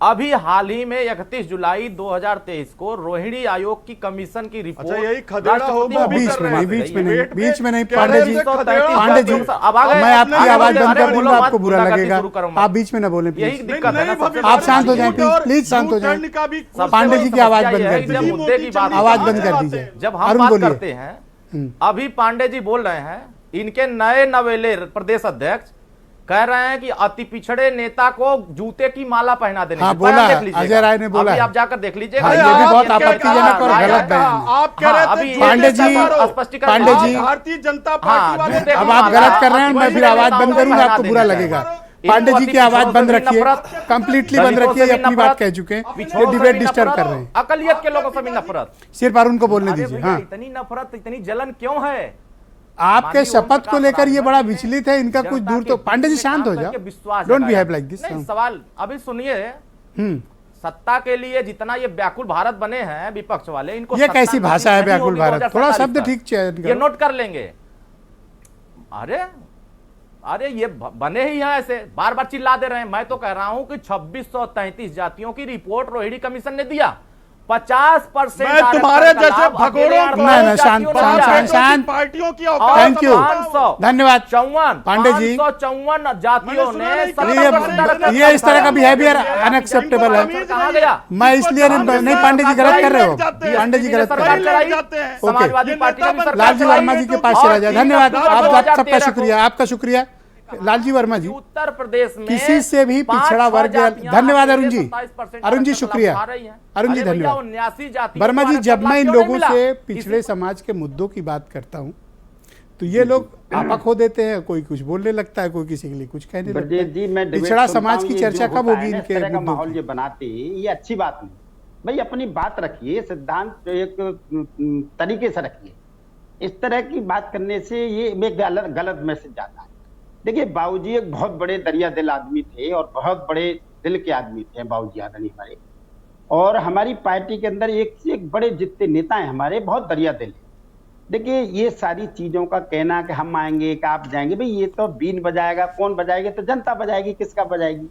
अभी हाल ही में 31 जुलाई 2023 को रोहिणी आयोग की कमीशन की रिपोर्ट। अच्छा, यही खदेड़ा हो बीच में नहीं पांडे जी, मैं आपकी आवाज बंद कर दूंगा, आपको बुरा लगेगा। आप बीच में ना बोले प्लीज, आप शांत हो जाए प्लीज, शांत हो जाए। पांडे जी की आवाज बंद कर दीजिए, आवाज बंद कर दीजिए। जब हम बात करते हैं, अभी पांडे जी बोल रहे हैं, इनके नए नवेले प्रदेश अध्यक्ष कह रहे हैं कि अति पिछड़े नेता को जूते की माला पहना देने। हाँ, बोला है, अजय राय ने बोला है। आप जाकर देख लीजिए। हाँ, ये भी बहुत आपत्तिजनक और गलत बयान है। आप कह रहे थे पांडे जी, भारतीय जनता पार्टी वाले, अब आप गलत कर रहे हैं, मैं फिर आवाज बंद करूंगा, आपको बुरा लगेगा। पांडे जी की आवाज बंद रखिए, कंप्लीटली बंद रखिए, अपनी बात कह चुके हैं, ये डिबेट डिस्टर्ब कर रहे हैं। अकलियत के लोगों से भी नफरत, सिर्फ अरुण को बोलने दीजिए। हाँ, इतनी नफरत, इतनी जलन क्यों है? आपके शपथ को लेकर ये बड़ा विचलित है, इनका कुछ दूर तो। पांडे जी शांत हो जाओ, डोंट बिहेव लाइक दिस। सवाल अभी सुनिए, सत्ता के लिए जितना ये व्याकुल भारत बने हैं विपक्ष वाले, इनको ये कैसी भाषा है व्याकुल भारत? थोड़ा शब्द ठीक चयन ये नोट कर लेंगे। अरे ये बने ही हैं ऐसे, बार बार चिल्ला दे रहे हैं। मैं तो कह रहा हूं कि 2633 जातियों की रिपोर्ट रोहिणी कमिशन ने दिया, 50% तुम्हारे जैसे भगोड़ों शांत पार्टियों की थैंक यू, धन्यवाद 54 पांडे जी। 554 जातियों ने ये इस तरह का बिहेवियर अनएक्सेप्टेबल है। कहा गया? मैं इसलिए नहीं, पांडे जी गलत कर रहे हो, पांडे जी गलत कर रहे हो। समाजवादी पार्टी ने भी सरकार लालजी वर्मा जी के पास चला जाए। धन्यवाद, आप सबका शुक्रिया, आपका शुक्रिया लालजी वर्मा जी। उत्तर प्रदेश में किसी से भी पिछड़ा वर्ग, धन्यवाद अरुण जी, अरुण जी शुक्रिया, अरुण जी धन्यवाद। वर्मा जी, जब मैं इन लोगों से पिछड़े समाज के मुद्दों की बात करता हूं तो ये लोग आपा खो देते हैं, कोई कुछ बोलने लगता है, कोई किसी के लिए कुछ कहने लगता है। पिछड़ा समाज की चर्चा कब होगी इनके माहौल जो बनाते हैं, ये अच्छी बात नहीं। भाई अपनी बात रखिए, सिद्धांत एक तरीके से रखिए। इस तरह की बात करने से ये गलत मैसेज जाता है। देखिए, बाबूजी एक बहुत बड़े दरिया दिल आदमी थे और बहुत बड़े दिल के आदमी थे बाबूजी आदमी हमारे, और हमारी पार्टी के अंदर एक से एक बड़े जितने नेता हैं हमारे, बहुत दरिया दिल है। देखिए, ये सारी चीजों का कहना कि हम आएंगे कि आप जाएंगे, भाई ये तो बीन बजाएगा, कौन बजाएगा? तो जनता बजाएगी, किसका बजाएगी?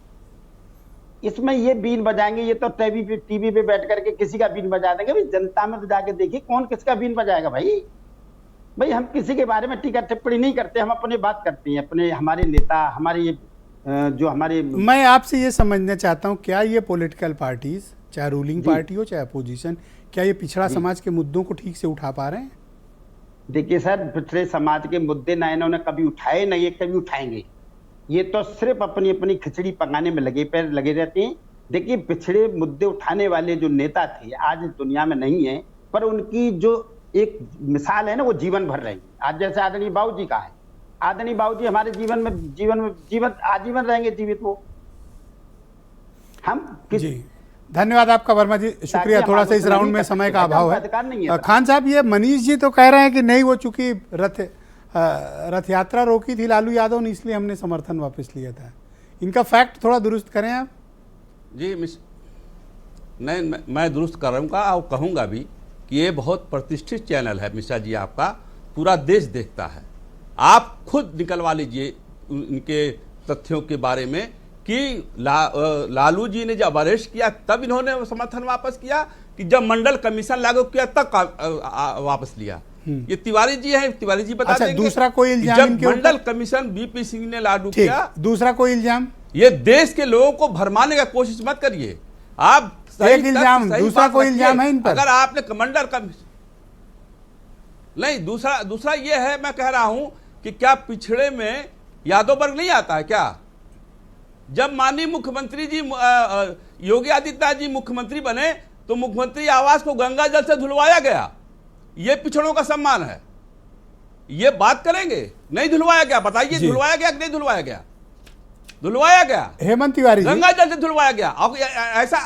इसमें ये बीन बजाएंगे, ये तो टीवी पे बैठ करके किसी का बीन बजा देंगे। भाई जनता में तो जाके देखिए कौन किसका बीन बजाएगा। भाई हम किसी के बारे में टीका टिप्पणी नहीं करते, हम अपनी बात करते हैं, अपने हमारे नेता, हमारे ये जो हमारे। मैं आपसे ये समझना चाहता हूँ, क्या ये पॉलिटिकल पार्टीज, चाहे रूलिंग पार्टी हो चाहे अपोजिशन, क्या ये पिछड़ा समाज के मुद्दों को ठीक से उठा पा रहे हैं? देखिए सर, पिछड़े समाज के मुद्दे ना इन्होंने कभी उठाए, ना ये कभी उठाएंगे। ये तो सिर्फ अपनी अपनी खिचड़ी पकाने में लगे रहते हैं। देखिए, पिछड़े मुद्दे उठाने वाले जो नेता थे आज दुनिया में नहीं है, पर उनकी जो एक मिसाल है ना, वो जीवन भर रहेगी। आज जैसे आदरणीय बाबूजी का है, आदरणीय बाबूजी हमारे जीवन आजीवन रहेंगे जीवित वो। हम जी धन्यवाद आपका वर्मा जी, शुक्रिया। थोड़ा सा इस राउंड में समय का अभाव है। खान साहब, ये मनीष जी तो कह रहे हैं कि नहीं, वो चूंकि रथ यात्रा रोकी थी लालू यादव ने, इसलिए हमने समर्थन वापस लिया था। इनका फैक्ट थोड़ा दुरुस्त करें आप जी। नहीं, मैं दुरुस्त कर रहा हूँ और कहूँगा भी कि ये बहुत प्रतिष्ठित चैनल है मिश्रा जी, आपका पूरा देश देखता है। आप खुद निकलवा लीजिए इनके तथ्यों के बारे में कि लालू जी ने जब अरेस्ट किया तब इन्होंने समर्थन वापस किया, कि जब मंडल कमीशन लागू किया तब वापस लिया। ये तिवारी जी हैं, तिवारी जी बता देंगे। दूसरा कोई इल्जाम, जब मंडल कमीशन बीपी सिंह ने लागू किया। दूसरा कोई इल्जाम, ये देश के लोगों को भरमाने का कोशिश मत करिए आप। एक इल्जाम, दूसरा कोई इल्जाम है इन पर? अगर आपने कमांडर का नहीं, दूसरा ये है, मैं कह रहा हूं कि क्या पिछड़े में यादव वर्ग नहीं आता है क्या? जब माननीय मुख्यमंत्री जी योगी आदित्यनाथ जी मुख्यमंत्री बने तो मुख्यमंत्री आवास को गंगा जल से धुलवाया गया। ये पिछड़ों का सम्मान है। ये बात करेंगे, नहीं धुलवाया गया, बताइए धुलवाया गया कि नहीं धुलवाया गया? धुलवाया गया, हेमंत तिवारी गंगा जल से धुलवाया गया। ऐसा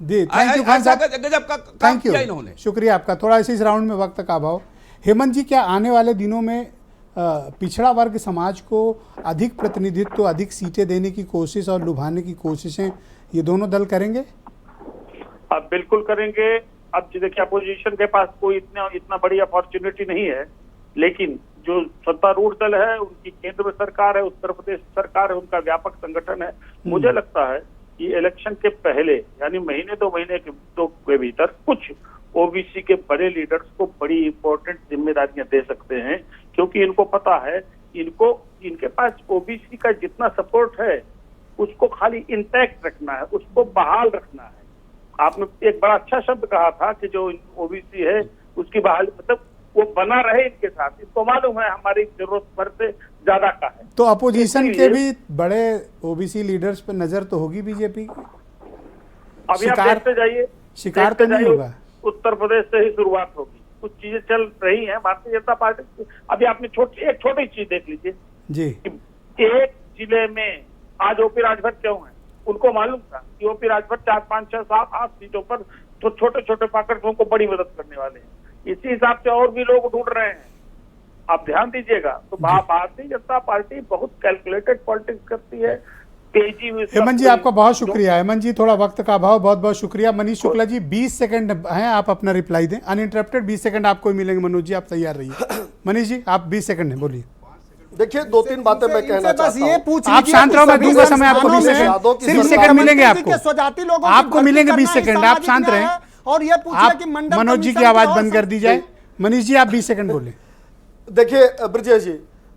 थैंक यू खान साहब, गजब का काम किया इन्होंने। शुक्रिया आपका। थोड़ा इस राउंड में वक्त का अभाव। हेमंत जी, क्या आने वाले दिनों में पिछड़ा वर्ग समाज को अधिक प्रतिनिधित्व, अधिक सीटें देने की कोशिश और लुभाने की कोशिशें ये दोनों दल करेंगे? अब बिल्कुल करेंगे। अब देखिए, अपोजिशन के पास कोई इतना बड़ी अपॉर्चुनिटी नहीं है, लेकिन जो सत्तारूढ़ दल है, उनकी केंद्र में सरकार है, उत्तर प्रदेश सरकार है, उनका व्यापक संगठन है। मुझे लगता है कि इलेक्शन के पहले, यानी महीने 2 महीने के भीतर कुछ ओबीसी के बड़े लीडर्स को बड़ी इंपॉर्टेंट जिम्मेदारियां दे सकते हैं, क्योंकि इनको पता है इनके पास ओबीसी का जितना सपोर्ट है उसको खाली इंटैक्ट रखना है, उसको बहाल रखना है। आपने एक बड़ा अच्छा शब्द कहा था कि जो ओबीसी है उसकी बहाली, मतलब वो बना रहे इनके साथ। इनको मालूम है हमारी जरूरत भर से ज्यादा का है। तो अपोजिशन के भी बड़े ओबीसी लीडर्स पर नजर तो होगी बीजेपी की? अभी आप देखते जाइए, शिकार तो नहीं होगा। उत्तर प्रदेश से ही शुरुआत होगी। कुछ चीजें चल रही हैं भारतीय जनता पार्टी की। अभी आपने एक छोटी चीज देख लीजिए जी, एक जिले में आज ओपी राजभर क्यों है? उनको मालूम था कि ओपी राजभर 4, 5, 6, 7, 8 सीटों पर तो छोटे छोटे पाकड़ों को बड़ी मदद करने वाले हैं। इसी हिसाब से और भी लोग ढूंढ रहे हैं। आप ध्यान दीजिएगा। तो भारतीय जनता पार्टी बहुत कैलकुलेटेड पॉलिटिक्स करती है, तेजी में। हेमंत जी आपका बहुत शुक्रिया। हेमंत जी थोड़ा वक्त का अभाव, बहुत बहुत शुक्रिया। मनीष शुक्ला जी 20 सेकंड हैं, आप अपना रिप्लाई दें अनइंटरप्टेड। 20 सेकंड आपको ही मिलेंगे। मनोज जी आप तैयार रहिए। मनीष जी आप 20 सेकंड हैं, बोलिए। देखिए 2-3 बातें मैं कहना चाहता हूं। आप शांत रहो, मैं दूंगा समय आपको 20 सेकंड। 20 सेकंड मिलेंगे आपको मिलेंगे 20 सेकंड। आप शांत रहें और ये पूछिए कि मंडल मनोज जी की आवाज बंद कर दी जाए। मनीष जी आप 20 सेकंड बोले। देखिए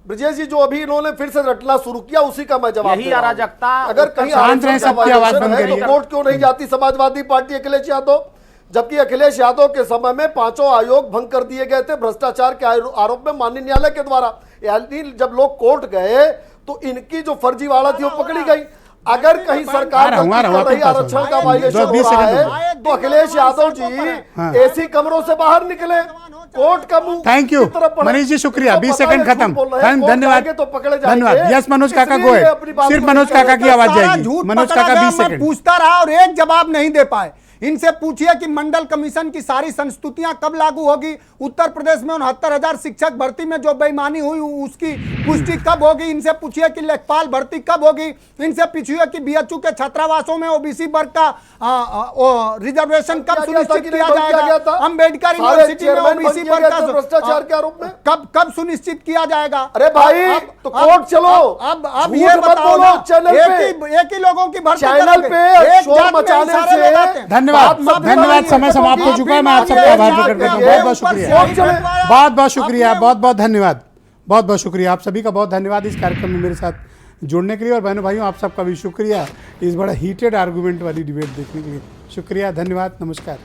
ब्रजेश जी जो अभी इन्होंने फिर से रटना शुरू किया उसी का मैं जवाब यही अराजकता। अगर कहीं सबकी आवाज बंद करिए। तो कोर्ट क्यों नहीं जाती समाजवादी पार्टी अखिलेश यादव, जबकि अखिलेश यादव के समय में 5 आयोग भंग कर दिए गए थे भ्रष्टाचार के आरोप में माननीय न्यायालय के द्वारा। यानी जब लोग कोर्ट गए तो इनकी जो फर्जीवाड़ा थी वो पकड़ी गई। अगर कहीं सरकार आरक्षण का वायलेशन हो रहा है तो अखिलेश यादव जी एसी कमरों से बाहर निकले, कोर्ट का मुंह। थैंक यू मनीष जी, शुक्रिया। 20 सेकंड खत्म। धन्यवाद धन्यवाद। यस मनोज काका गो है, सिर्फ मनोज काका की आवाज जाएगी। मनोज काका 20 सेकंड। पूछता रहा और एक जवाब नहीं दे पाए। इनसे पूछिए कि मंडल कमीशन की सारी संस्तुतियां कब लागू होगी, उत्तर प्रदेश में 69,000 शिक्षक भर्ती में जो बेईमानी हुई उसकी पुष्टि कब होगी। इनसे पूछिए कि लेखपाल भर्ती कब होगी। इनसे पूछिए कि बीएचयू के छात्रावासों में ओबीसी वर्ग का रिजर्वेशन कब सुनिश्चित किया जाएगा। अम्बेडकर यूनिवर्सिटी में ओबीसी वर्ग का भ्रष्टाचार के आरोप में कब सुनिश्चित किया जाएगा। अरे भाई तो कोर्ट चलो। अब ये बताओ ना, एक ही लोगों की भर्ती चैनल पे शोर मचाने से। धन्यवाद। समय समाप्त हो चुका है। मैं आप सबका आभार प्रकट करता हूँ। बहुत बहुत शुक्रिया, बहुत बहुत शुक्रिया, बहुत बहुत धन्यवाद, बहुत बहुत शुक्रिया। आप सभी का बहुत धन्यवाद इस कार्यक्रम में मेरे साथ जुड़ने के लिए। और बहनों भाइयों आप सबका भी शुक्रिया इस बड़ा हीटेड आर्गुमेंट वाली डिबेट देखने के लिए। शुक्रिया, धन्यवाद, नमस्कार।